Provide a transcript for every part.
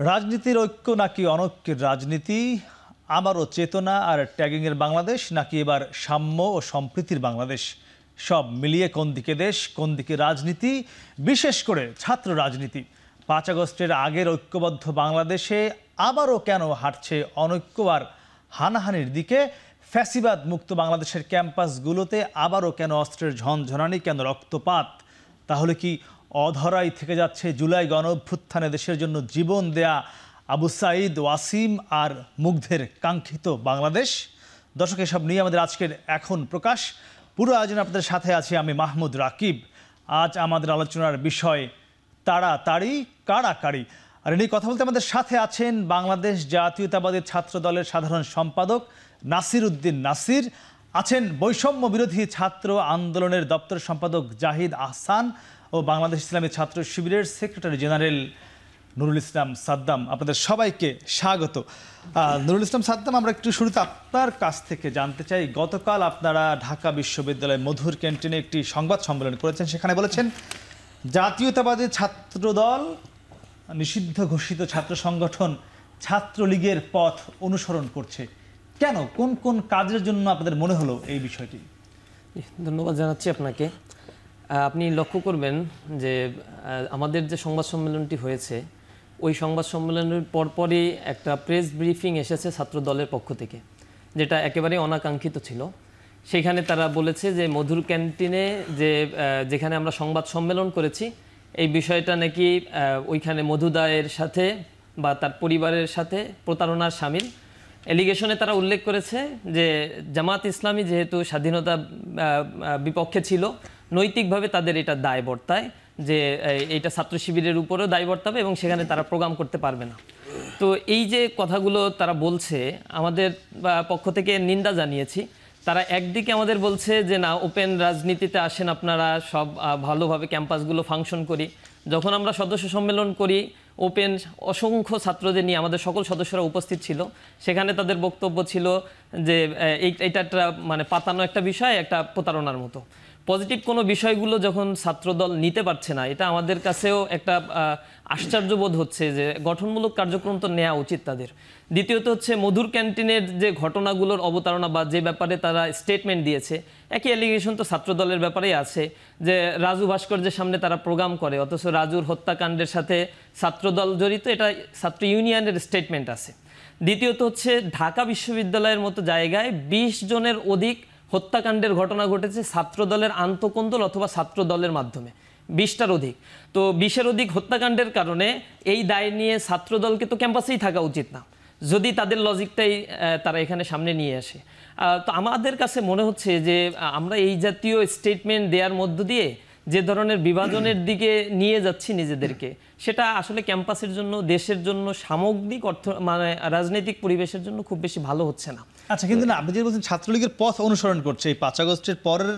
রাজনীতির ঐক্য নাকি অনৈক্যের রাজনীতি, আবারও চেতনা আর ট্যাগিংয়ের বাংলাদেশ, নাকি এবার সাম্য ও সম্প্রীতির বাংলাদেশ? সব মিলিয়ে কোন দিকে দেশ, কোন দিকে রাজনীতি, বিশেষ করে ছাত্র রাজনীতি? ৫ আগস্টের আগের ঐক্যবদ্ধ বাংলাদেশে আবারও কেন হাঁটছে অনৈক্য আর হানাহানির দিকে? ফ্যাসিবাদ মুক্ত বাংলাদেশের ক্যাম্পাসগুলোতে আবারও কেন অস্ত্রের ঝনঝনানি, কেন রক্তপাত? তাহলে কি অধরাই থেকে যাচ্ছে জুলাই গণঅভ্যুত্থানে দেশের জন্য জীবন দেয়া আবু সাঈদ, ওয়াসিম আর মুগ্ধের কাঙ্ক্ষিত বাংলাদেশ? দর্শক, এসব নিয়ে আমাদের আজকের এখন প্রকাশ। পুরো আয়োজনে আপনাদের সাথে আছি আমি মাহমুদ রাকিব। আজ আমাদের আলোচনার বিষয় তাড়াতাড়ি কাড়াকাড়ি। আর নিয়ে কথা বলতে আমাদের সাথে আছেন বাংলাদেশ জাতীয়তাবাদী ছাত্র দলের সাধারণ সম্পাদক নাসির উদ্দিন নাসির, আছেন বৈষম্য বিরোধী ছাত্র আন্দোলনের দপ্তর সম্পাদক জাহিদ আহসান ও বাংলাদেশ ইসলামী ছাত্র শিবিরের সেক্রেটারি জেনারেল নুরুল ইসলাম সাদ্দাম। আপনাদের সবাইকে স্বাগত। নুরুল ইসলাম সাদ্দাম, আমরা একটু শুরুতে আপনার কাছ থেকে জানতে চাই, গতকাল আপনারা ঢাকা বিশ্ববিদ্যালয়ের মধুর ক্যান্টিনে একটি সংবাদ সম্মেলন করেছেন, সেখানে বলেছেন জাতীয়তাবাদী ছাত্রদল নিষিদ্ধ ঘোষিত ছাত্র সংগঠন ছাত্রলীগের পথ অনুসরণ করছে। কেন, কোন কোন কাজের জন্য আপনাদের মনে হলো এই বিষয়টি? ধন্যবাদ জানাচ্ছি আপনাকে। আপনি লক্ষ্য করবেন যে আমাদের যে সংবাদ সম্মেলনটি হয়েছে, ওই সংবাদ সম্মেলনের পরপরই একটা প্রেস ব্রিফিং এসেছে ছাত্র দলের পক্ষ থেকে, যেটা একেবারে অনাকাঙ্ক্ষিত ছিল। সেখানে তারা বলেছে যে মধুর ক্যান্টিনে যেখানে আমরা সংবাদ সম্মেলন করেছি, এই বিষয়টা নাকি ওইখানে মধুদায়ের সাথে বা তার পরিবারের সাথে প্রতারণার শামিল। এলিগেশনে তারা উল্লেখ করেছে যে জামাত ইসলামী যেহেতু স্বাধীনতা বিপক্ষে ছিল, নৈতিকভাবে তাদের এটা দায় বর্তায় যে এইটা ছাত্র শিবিরের উপরেও দায় বর্তাবে এবং সেখানে তারা প্রোগ্রাম করতে পারবে না। তো এই যে কথাগুলো তারা বলছে, আমাদের পক্ষ থেকে নিন্দা জানিয়েছি। তারা একদিকে আমাদের বলছে যে না, ওপেন রাজনীতিতে আসেন আপনারা, সব ভালোভাবে ক্যাম্পাসগুলো ফাংশন করি। যখন আমরা সদস্য সম্মেলন করি ওপেন, অসংখ্য ছাত্রদের নিয়ে আমাদের সকল সদস্যরা উপস্থিত ছিল, সেখানে তাদের বক্তব্য ছিল যে এইটা একটা মানে পাতানো একটা বিষয়, একটা প্রতারণার মতো। পজিটিভ কোনো বিষয়গুলো যখন ছাত্রদল নিতে পারছে না, এটা আমাদের কাছেও একটা আশ্চর্যবোধ হচ্ছে যে গঠনমূলক কার্যক্রম তো নেওয়া উচিত তাদের। দ্বিতীয়ত হচ্ছে মধুর ক্যান্টিনের যে ঘটনাগুলোর অবতারণা বা যে ব্যাপারে তারা স্টেটমেন্ট দিয়েছে, একই অ্যালিগেশন তো ছাত্রদলের ব্যাপারেই আছে যে রাজু ভাস্কর্যের সামনে তারা প্রোগ্রাম করে, অথচ রাজুর হত্যাকাণ্ডের সাথে ছাত্রদল জড়িত, এটা ছাত্র ইউনিয়নের স্টেটমেন্ট আছে। দ্বিতীয়ত হচ্ছে ঢাকা বিশ্ববিদ্যালয়ের মতো জায়গায় 20 জনের অধিক হত্যাকাণ্ডের ঘটনা ঘটেছে ছাত্রদলের আন্তঃকন্দল অথবা ছাত্রদলের মাধ্যমে, 20টার অধিক। তো 20-এর অধিক হত্যাকাণ্ডের কারণে এই দায় নিয়ে ছাত্রদলকে তো ক্যাম্পাসেই থাকা উচিত না, যদি তাদের লজিকটাই তারা এখানে সামনে নিয়ে আসে। তো আমাদের কাছে মনে হচ্ছে যে আমরা এই জাতীয় স্টেটমেন্ট দেওয়ার মধ্য দিয়ে যে ধরনের বিভাজনের দিকে নিয়ে যাচ্ছি নিজেদেরকে, সেটা আসলে ক্যাম্পাসের জন্য, দেশের জন্য, সামগ্রিক মানে রাজনৈতিক পরিবেশের জন্য খুব বেশি ভালো হচ্ছে না। আচ্ছা, কিন্তু না, আপনি যে বলছেন ছাত্রলীগের পথ অনুসরণ করছে, এই 5 আগস্টের পরের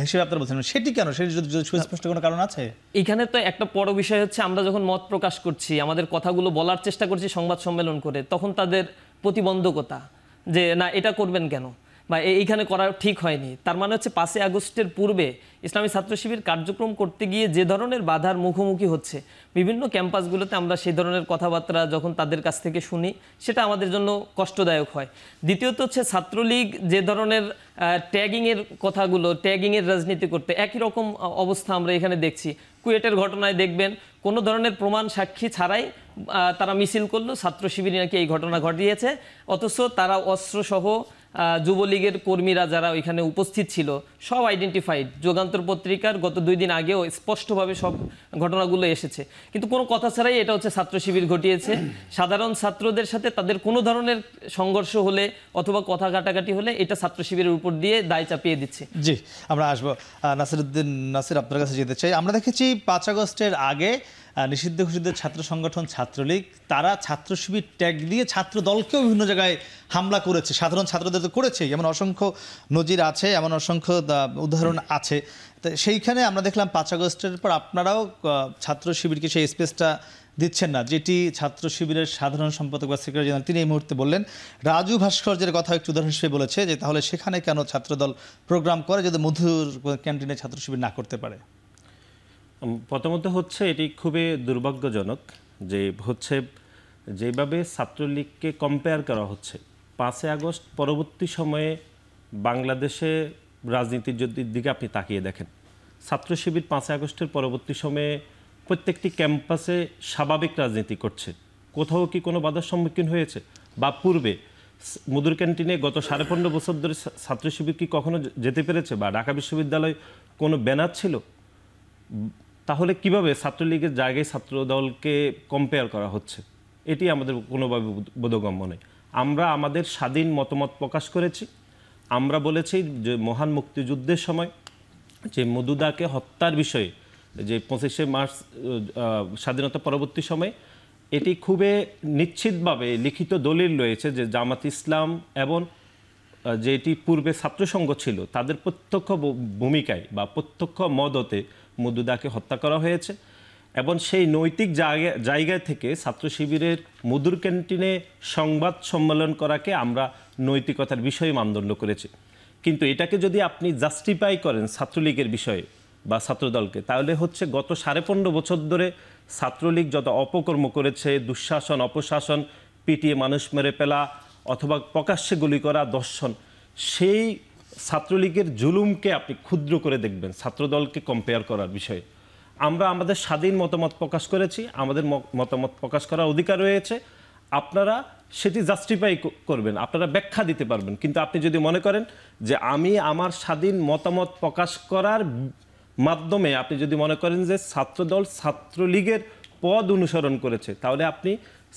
হিসেবে আপনারা বলছেন, সেটি কেন? সেটি যদি সুস্পষ্ট কোনো কারণ আছে? এখানে তো একটা বড় বিষয় হচ্ছে, আমরা যখন মত প্রকাশ করছি, আমাদের কথাগুলো বলার চেষ্টা করছি সংবাদ সম্মেলন করে, তখন তাদের প্রতিবন্ধকতা যে না এটা করবেন কেন বা এইখানে করা ঠিক হয়নি। তার মানে হচ্ছে 5 আগস্টের পূর্বে ইসলামী ছাত্র শিবির কার্যক্রম করতে গিয়ে যে ধরনের বাধার মুখোমুখি হচ্ছে বিভিন্ন ক্যাম্পাসগুলোতে, আমরা সেই ধরনের কথাবার্তা যখন তাদের কাছ থেকে শুনি, সেটা আমাদের জন্য কষ্টদায়ক হয়। দ্বিতীয়ত হচ্ছে ছাত্রলীগ যে ধরনের ট্যাগিংয়ের কথাগুলো, ট্যাগিংয়ের রাজনীতি করতে, একই রকম অবস্থা আমরা এখানে দেখছি। কুয়েটের ঘটনায় দেখবেন কোনো ধরনের প্রমাণ সাক্ষী ছাড়াই তারা মিছিল করলো, ছাত্র শিবির নাকি এই ঘটনা ঘটিয়েছে, অথচ তারা অস্ত্রসহ যুবলীগের কর্মীরা যারা ওইখানে উপস্থিত ছিল সব আইডেন্টিফাইড। যুগান্তর পত্রিকার গত 2 দিন আগেও স্পষ্টভাবে সব ঘটনাগুলো এসেছে, কিন্তু কোনো কথা ছাড়াই এটা হচ্ছে ছাত্র শিবির ঘটিয়েছে। সাধারণ ছাত্রদের সাথে তাদের কোনো ধরনের সংঘর্ষ হলে অথবা কথা কাটাকাটি হলে এটা ছাত্র শিবিরের উপর দিয়ে দায় চাপিয়ে দিচ্ছে। জি, আমরা আসবো। নাসিরউদ্দিন নাসির, আপনার কাছে যেতে চাই। আমরা দেখেছি 5 আগস্টের আগে নিষিদ্ধ ঘোষিত ছাত্র সংগঠন ছাত্রলীগ, তারা ছাত্র শিবির ট্যাগ দিয়ে ছাত্র দলকেও বিভিন্ন জায়গায় হামলা করেছে, সাধারণ ছাত্রদের তো করেছেই, এমন অসংখ্য নজির আছে, এমন অসংখ্য উদাহরণ আছে। তো সেইখানে আমরা দেখলাম 5 আগস্টের পর আপনারাও ছাত্র শিবিরকে সেই স্পেসটা দিচ্ছেন না, যেটি ছাত্র শিবিরের সাধারণ সম্পাদক বা সেক্রেটারি জেনারেল তিনি এই মুহূর্তে বললেন। রাজু ভাস্কর্যের কথা একটু উদাহরণ হিসেবে বলেছে যে তাহলে সেখানে কেন ছাত্রদল প্রোগ্রাম করে যদি মধুর ক্যান্টিনে ছাত্র শিবির না করতে পারে? প্রথমত হচ্ছে এটি খুবই দুর্ভাগ্যজনক যে হচ্ছে যেভাবে ছাত্রলীগকে কম্পেয়ার করা হচ্ছে 5ই আগস্ট পরবর্তী সময়ে বাংলাদেশে রাজনীতির দিকে আপনি তাকিয়ে দেখেন, ছাত্র শিবির 5ই আগস্টের পরবর্তী সময়ে প্রত্যেকটি ক্যাম্পাসে স্বাভাবিক রাজনীতি করছে। কোথাও কি কোনো বাধার সম্মুখীন হয়েছে? বা পূর্বে মধুর ক্যান্টিনে গত 15.5 বছর ধরে ছাত্র শিবির কি কখনো যেতে পেরেছে? বা ঢাকা বিশ্ববিদ্যালয়ে কোনো ব্যানার ছিল? তাহলে কিভাবে ছাত্রলীগের জায়গায় ছাত্র দলকে কম্পেয়ার করা হচ্ছে? এটি আমাদের কোনোভাবে বোধগম্য নয়। আমরা আমাদের স্বাধীন মতামত প্রকাশ করেছি। আমরা বলেছি যে মহান মুক্তিযুদ্ধের সময় যে মধুদাকে হত্যার বিষয়ে যে 25শে মার্চ স্বাধীনতা পরবর্তী সময়ে এটি খুবই নিশ্চিতভাবে লিখিত দলিল রয়েছে যে জামাত ইসলাম এবং যেটি পূর্বে ছাত্রসংঘ ছিল তাদের প্রত্যক্ষ ভূমিকায় বা প্রত্যক্ষ মদতে মধুদাকে হত্যা করা হয়েছে। এবং সেই নৈতিক জায়গা থেকে ছাত্র শিবিরের মধুর ক্যান্টিনে সংবাদ সম্মেলন করাকে আমরা নৈতিকতার বিষয়ে মানদণ্ড করেছি। কিন্তু এটাকে যদি আপনি জাস্টিফাই করেন ছাত্রলীগের বিষয়ে বা ছাত্রদলকে, তাহলে হচ্ছে গত 15.5 বছর ধরে ছাত্রলীগ যত অপকর্ম করেছে, দুঃশাসন, অপশাসন, পিটিয়ে মানুষ মেরে ফেলা অথবা প্রকাশ্যে গুলি করা, দর্শন, সেই ছাত্রলীগের জুলুমকে আপনি ক্ষুদ্র করে দেখবেন ছাত্রদলকে কম্পেয়ার করার বিষয়ে। আমরা আমাদের স্বাধীন মতামত প্রকাশ করেছি, আমাদের মতামত প্রকাশ করার অধিকার রয়েছে। আপনারা সেটি জাস্টিফাই করবেন, আপনারা ব্যাখ্যা দিতে পারবেন। কিন্তু আপনি যদি মনে করেন যে আমি আমার স্বাধীন মতামত প্রকাশ করার মাধ্যমে আপনি যদি মনে করেন যে ছাত্রদল ছাত্রলীগের পদ অনুসরণ করেছে, তাহলে আপনি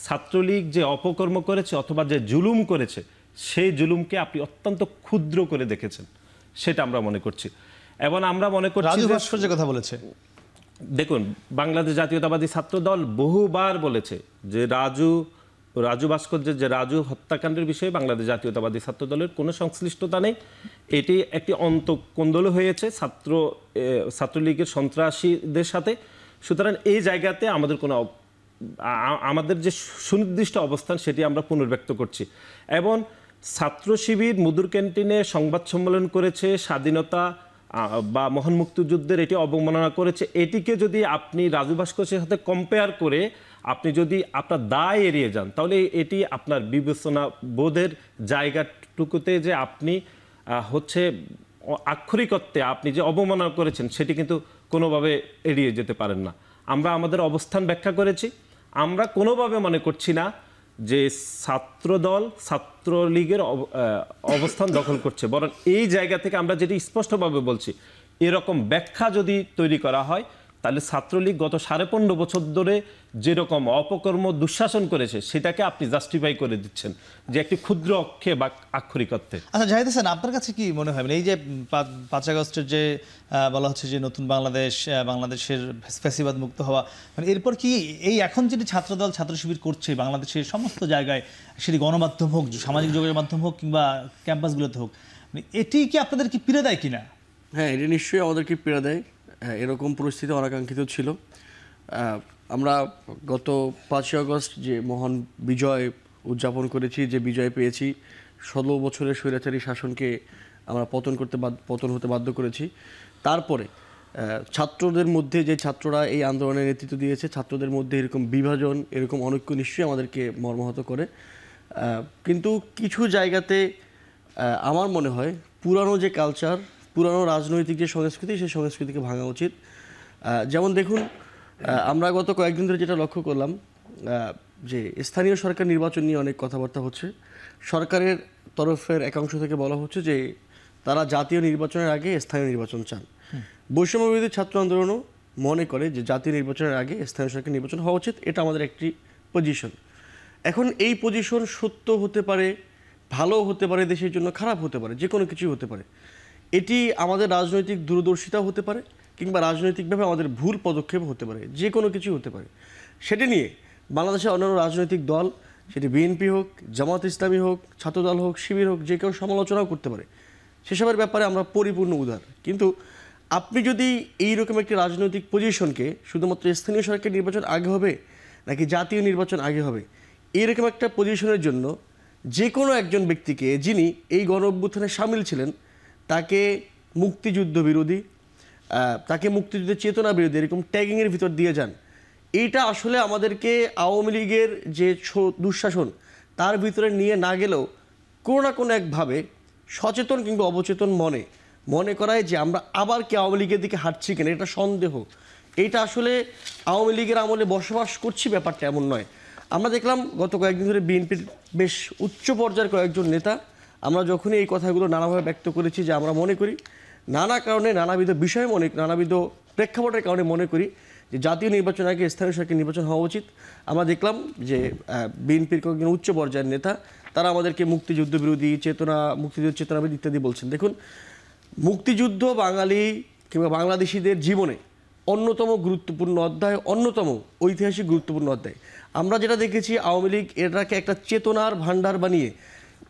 ছাত্রলীগ যে অপকর্ম করেছে অথবা যে জুলুম করেছে সেই জুলুমকে আপনি অত্যন্ত ক্ষুদ্র করে দেখেছেন, সেটা আমরা মনে করছি। এবং আমরা মনে করছি রাজু ভাস্কর্যের কথা বলেছে। দেখুন, বাংলাদেশ জাতীয়তাবাদী ছাত্রদল বহুবার বলেছে যে রাজু ভাস্কর্যের যে রাজু হত্যাকাণ্ডের বিষয়ে বাংলাদেশ জাতীয়তাবাদী ছাত্রদলের কোনো সংশ্লিষ্টতা নেই। এটি একটি অন্তঃকোন্দল হয়েছে ছাত্রলীগের সন্ত্রাসীদের সাথে। সুতরাং এই জায়গাতে আমাদের যে সুনির্দিষ্ট অবস্থান সেটি আমরা পুনর্ব্যক্ত করছি। এবং ছাত্র শিবির মধুর ক্যান্টিনে সংবাদ সম্মেলন করেছে, স্বাধীনতা বা মহান মুক্তিযুদ্ধের এটি অবমাননা করেছে। এটিকে যদি আপনি রাজু ভাস্কর্যের সাথে কম্পেয়ার করে আপনি যদি আপনার দায় এড়িয়ে যান, তাহলে এটি আপনার বিবেচনা বোধের জায়গাটুকুতে যে আপনি হচ্ছে আক্ষরিকত্বে আপনি যে অবমাননা করেছেন সেটি কিন্তু কোনোভাবে এড়িয়ে যেতে পারেন না। আমরা আমাদের অবস্থান ব্যাখ্যা করেছি। আমরা কোনোভাবে মনে করছি না যে ছাত্রদল ছাত্রলীগের অবস্থান দখল করছে, বরং এই জায়গা থেকে আমরা যেটি স্পষ্টভাবে বলছি, এরকম ব্যাখ্যা যদি তৈরি করা হয় তাহলে ছাত্রলীগ গত 15.5 বছর ধরে যেরকম অপকর্ম দুঃশাসন করেছে সেটাকে আপনি জাস্টিফাই করে দিচ্ছেন যে একটি ক্ষুদ্র অক্ষে বা আক্ষরিকত্বে। আচ্ছা জাহিদ হাসান, আপনার কাছে কি মনে হয় এই যে 5 আগস্টের যে বলা হচ্ছে যে নতুন বাংলাদেশের ফ্যাসিবাদ মুক্ত হওয়া, মানে এরপর কি এই এখন যেটি ছাত্রদল ছাত্র শিবির করছে বাংলাদেশের সমস্ত জায়গায়, সেটি গণমাধ্যম হোক, সামাজিক যোগাযোগ মাধ্যম হোক কিংবা ক্যাম্পাসগুলোতে হোক, মানে এটি কি আপনাদের কি পীড়া দেয় কিনা? হ্যাঁ, এটি নিশ্চয়ই আমাদেরকে পীড়া দেয়। এরকম পরিস্থিতি অনাকাঙ্ক্ষিত ছিল। আমরা গত 5ই আগস্ট যে মহান বিজয় উদযাপন করেছি, যে বিজয় পেয়েছি, 16 বছরের স্বৈরাচারী শাসনকে আমরা পতন হতে বাধ্য করেছি। তারপরে ছাত্রদের মধ্যে যে ছাত্ররা এই আন্দোলনের নেতৃত্ব দিয়েছে, ছাত্রদের মধ্যে এরকম বিভাজন, এরকম অনৈক্য নিশ্চয়ই আমাদেরকে মর্মাহত করে। কিন্তু কিছু জায়গাতে আমার মনে হয় পুরানো যে কালচার, পুরানো রাজনৈতিক যে সংস্কৃতি, সেই সংস্কৃতিকে ভাঙা উচিত। যেমন দেখুন, আমরা গত কয়েকদিন ধরে যেটা লক্ষ্য করলাম যে স্থানীয় সরকার নির্বাচন নিয়ে অনেক কথাবার্তা হচ্ছে। সরকারের তরফের একাংশ থেকে বলা হচ্ছে যে তারা জাতীয় নির্বাচনের আগে স্থানীয় নির্বাচন চান। বৈষম্যবিরোধী ছাত্র আন্দোলনও মনে করে যে জাতীয় নির্বাচনের আগে স্থানীয় সরকার নির্বাচন হওয়া উচিত। এটা আমাদের একটি পজিশন। এখন এই পজিশন সত্য হতে পারে, ভালো হতে পারে, দেশের জন্য খারাপ হতে পারে, যে কোনো কিছুই হতে পারে। এটি আমাদের রাজনৈতিক দূরদর্শিতা হতে পারে, কিংবা রাজনৈতিকভাবে আমাদের ভুল পদক্ষেপ হতে পারে, যে কোনো কিছু হতে পারে। সেটি নিয়ে বাংলাদেশের অন্যান্য রাজনৈতিক দল, সেটি বিএনপি হোক, জামাত ইসলামী হোক, ছাত্রদল হোক, শিবির হোক, যে কেউ সমালোচনাও করতে পারে। সেসবের ব্যাপারে আমরা পরিপূর্ণ উদার। কিন্তু আপনি যদি এইরকম একটি রাজনৈতিক পজিশনকে শুধুমাত্র স্থানীয় সরকার নির্বাচন আগে হবে নাকি জাতীয় নির্বাচন আগে হবে, এইরকম একটা পজিশনের জন্য যে কোনো একজন ব্যক্তিকে, যিনি এই গণ অভ্যুত্থানে সামিল ছিলেন, তাকে মুক্তিযুদ্ধ বিরোধী, তাকে মুক্তিযুদ্ধের চেতনা বিরোধী এরকম ট্যাগিংয়ের ভিতর দিয়ে যান, এইটা আসলে আমাদেরকে আওয়ামী লীগের যে দুঃশাসন তার ভিতরে নিয়ে না গেলেও কোনো না কোনো একভাবে সচেতন কিংবা অবচেতন মনে করায় যে আমরা আবার কি আওয়ামী লীগের দিকে হাঁটছি কিনা, এটা সন্দেহ। এইটা আসলে আওয়ামী লীগের আমলে বসবাস করছি ব্যাপারটা এমন নয়। আমরা দেখলাম গত কয়েকদিন ধরে বিএনপির বেশ উচ্চ পর্যায়ের কয়েকজন নেতা, আমরা যখনই এই কথাগুলো নানাভাবে ব্যক্ত করেছি যে আমরা মনে করি নানা কারণে নানাবিধ বিষয়ে নানাবিধ প্রেক্ষাপটের কারণে মনে করি যে জাতীয় নির্বাচন আগে স্থানীয় সরকার নির্বাচন হওয়া উচিত। আমরা দেখলাম যে বিএনপির কয়েকজন উচ্চ পর্যায়ের নেতা তারা আমাদেরকে মুক্তিযুদ্ধ বিরোধী চেতনা, মুক্তিযুদ্ধ চেতনাবিদ ইত্যাদি বলছেন। দেখুন, মুক্তিযুদ্ধ বাঙালি কিংবা বাংলাদেশিদের জীবনে অন্যতম গুরুত্বপূর্ণ অধ্যায়, অন্যতম ঐতিহাসিক গুরুত্বপূর্ণ অধ্যায়। আমরা যেটা দেখেছি আওয়ামী লীগ এটাকে একটা চেতনার ভাণ্ডার বানিয়ে,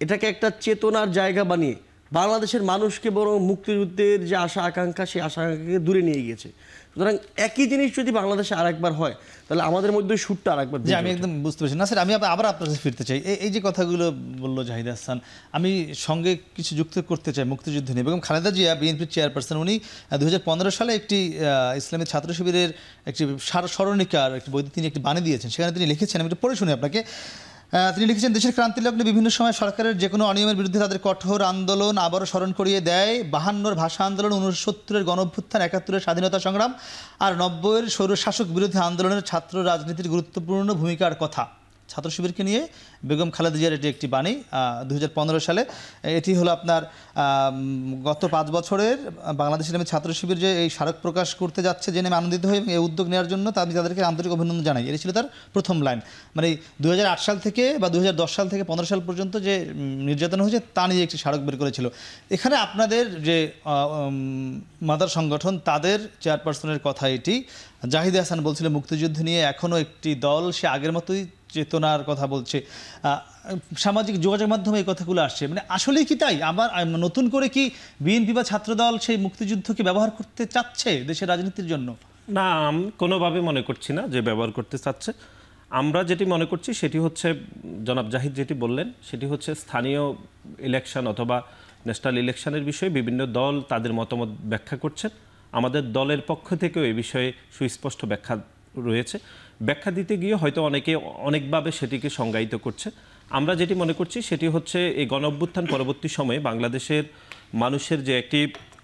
এটাকে একটা চেতনার জায়গা বানিয়ে বাংলাদেশের মানুষকে বরং মুক্তিযুদ্ধের যে আশা আকাঙ্ক্ষা, সেই আশা আকাঙ্ক্ষাকে দূরে নিয়ে গিয়েছে। সুতরাং একই জিনিস যদি বাংলাদেশে আরেকবার হয় তাহলে আমাদের মধ্যে সুরটা আরেকবার। যে আমি একদম বুঝতে পারছি না স্যার, আমি আবার আপনার কাছে ফিরতে চাই। এই যে কথাগুলো বললো জাহিদ হাসান, আমি সঙ্গে কিছু যুক্ত করতে চাই মুক্তিযুদ্ধ নিয়ে। বেগম খালেদা জিয়া বিএনপির চেয়ারপারসন, উনি 2015 সালে একটি ইসলামী ছাত্র শিবিরের একটি স্মরণিকার একটি বইতে তিনি একটি বাণী দিয়েছেন। সেখানে তিনি লিখেছেন, আমি একটু পড়ে শুনি আপনাকে। তিনি লিখেছেন, দেশের ক্রান্তি লগ্নে বিভিন্ন সময় সরকারের যে কোনো অনিয়মের বিরুদ্ধে তাদের কঠোর আন্দোলন আবারও স্মরণ করিয়ে দেয়। 52-র ভাষা আন্দোলন, 69-এর গণঅভ্যুত্থান, 71-এর স্বাধীনতা সংগ্রাম আর 90-এর স্বৈরশাসক বিরোধী আন্দোলনের ছাত্র রাজনীতির গুরুত্বপূর্ণ ভূমিকার কথা। ছাত্র শিবিরকে নিয়ে বেগম খালেদা জিয়ার এটি একটি বাণী 2015 সালে। এটি হলো আপনার গত 5 বছরের বাংলাদেশ ইসলামী ছাত্র শিবির যে এই স্মারক প্রকাশ করতে যাচ্ছে জেনে আমি আনন্দিত হই এবং এই উদ্যোগ নেওয়ার জন্য আমি তাদেরকে আন্তরিক অভিনন্দন জানাই। এটি ছিল তার প্রথম লাইন। মানে 2008 সাল থেকে বা 2010 সাল থেকে 15 সাল পর্যন্ত যে নির্যাতন হয়েছে তা নিয়ে একটি স্মারক বের করেছিল। এখানে আপনাদের যে মাদার সংগঠন তাদের চেয়ারপারসনের কথা এটি। জাহিদ হাসান বলছিল মুক্তিযুদ্ধ নিয়ে এখনও একটি দল সে আগের মতোই চেতনার কথা বলছে। সামাজিক যোগাযোগ মাধ্যমে এই কথাগুলো আসছে, মানে আসলেই কি তাই? আবার নতুন করে কি বিএনপি বা ছাত্রদল সেই মুক্তিযুদ্ধকে ব্যবহার করতে চাচ্ছে দেশের রাজনীতির জন্য? না, আমি কোনোভাবে মনে করছি না যে ব্যবহার করতে চাচ্ছে। আমরা যেটি মনে করছি সেটি হচ্ছে, জনাব জাহিদ যেটি বললেন সেটি হচ্ছে স্থানীয় ইলেকশন অথবা ন্যাশনাল ইলেকশনের বিষয়ে বিভিন্ন দল তাদের মতামত ব্যাখ্যা করছেন। আমাদের দলের পক্ষ থেকেও এই বিষয়ে সুস্পষ্ট ব্যাখ্যা রয়েছে। ব্যাখ্যা দিতে গিয়ে হয়তো অনেকে অনেকভাবে সেটিকে সংজ্ঞায়িত করছে। আমরা যেটি মনে করছি সেটি হচ্ছে এই গণঅভ্যুত্থান পরবর্তী সময়ে বাংলাদেশের মানুষের যে একটি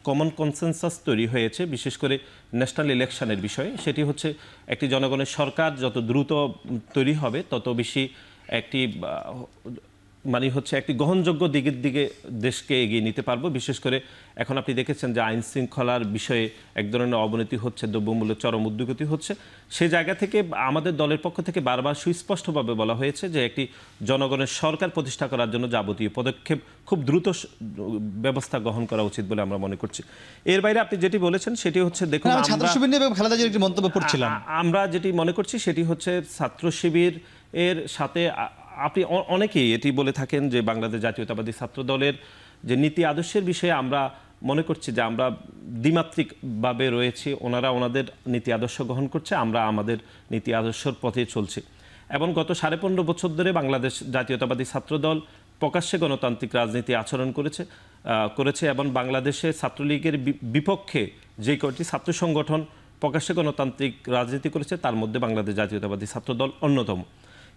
কমন কনসেনসাস তৈরি হয়েছে, বিশেষ করে ন্যাশনাল ইলেকশনের বিষয়ে, সেটি হচ্ছে একটি জনগণের সরকার যত দ্রুত তৈরি হবে তত বেশি একটি মানে হচ্ছে একটি গ্রহণযোগ্য দিকের দিকে দেশকে এগিয়ে নিতে পারবো। বিশেষ করে এখন আপনি দেখেছেন যে আইন শৃঙ্খলার বিষয়ে এক ধরনের অবনতি হচ্ছে, দ্রব্যমূল্যের চরম ঊর্ধ্বগতি হচ্ছে। সেই জায়গা থেকে আমাদের দলের পক্ষ থেকে বারবার সুস্পষ্টভাবে বলা হয়েছে যে একটি জনগণের সরকার প্রতিষ্ঠা করার জন্য যাবতীয় পদক্ষেপ খুব দ্রুত ব্যবস্থা গ্রহণ করা উচিত বলে আমরা মনে করছি। এর বাইরে আপনি যেটি বলেছেন সেটি হচ্ছে, দেখুন ছাত্র শিবির নিয়ে খালেদা জিয়ার একটি মন্তব্য পড়ছিলাম, আমরা যেটি মনে করছি সেটি হচ্ছে ছাত্র শিবির এর সাথে আপনি অনেকেই এটি বলে থাকেন যে বাংলাদেশ জাতীয়তাবাদী ছাত্র দলের যে নীতি আদর্শের বিষয়ে আমরা মনে করছি যে আমরা দ্বিমাত্রিকভাবে রয়েছি। ওনারা ওনাদের নীতি আদর্শ গ্রহণ করছে, আমরা আমাদের নীতি আদর্শের পথে চলছি। এবং গত 15.5 বছর ধরে বাংলাদেশ জাতীয়তাবাদী ছাত্র দল প্রকাশ্যে গণতান্ত্রিক রাজনীতি আচরণ করেছে এবং বাংলাদেশে ছাত্রলীগের বিপক্ষে যে কয়টি ছাত্র সংগঠন প্রকাশ্যে গণতান্ত্রিক রাজনীতি করেছে তার মধ্যে বাংলাদেশ জাতীয়তাবাদী ছাত্র দল অন্যতম।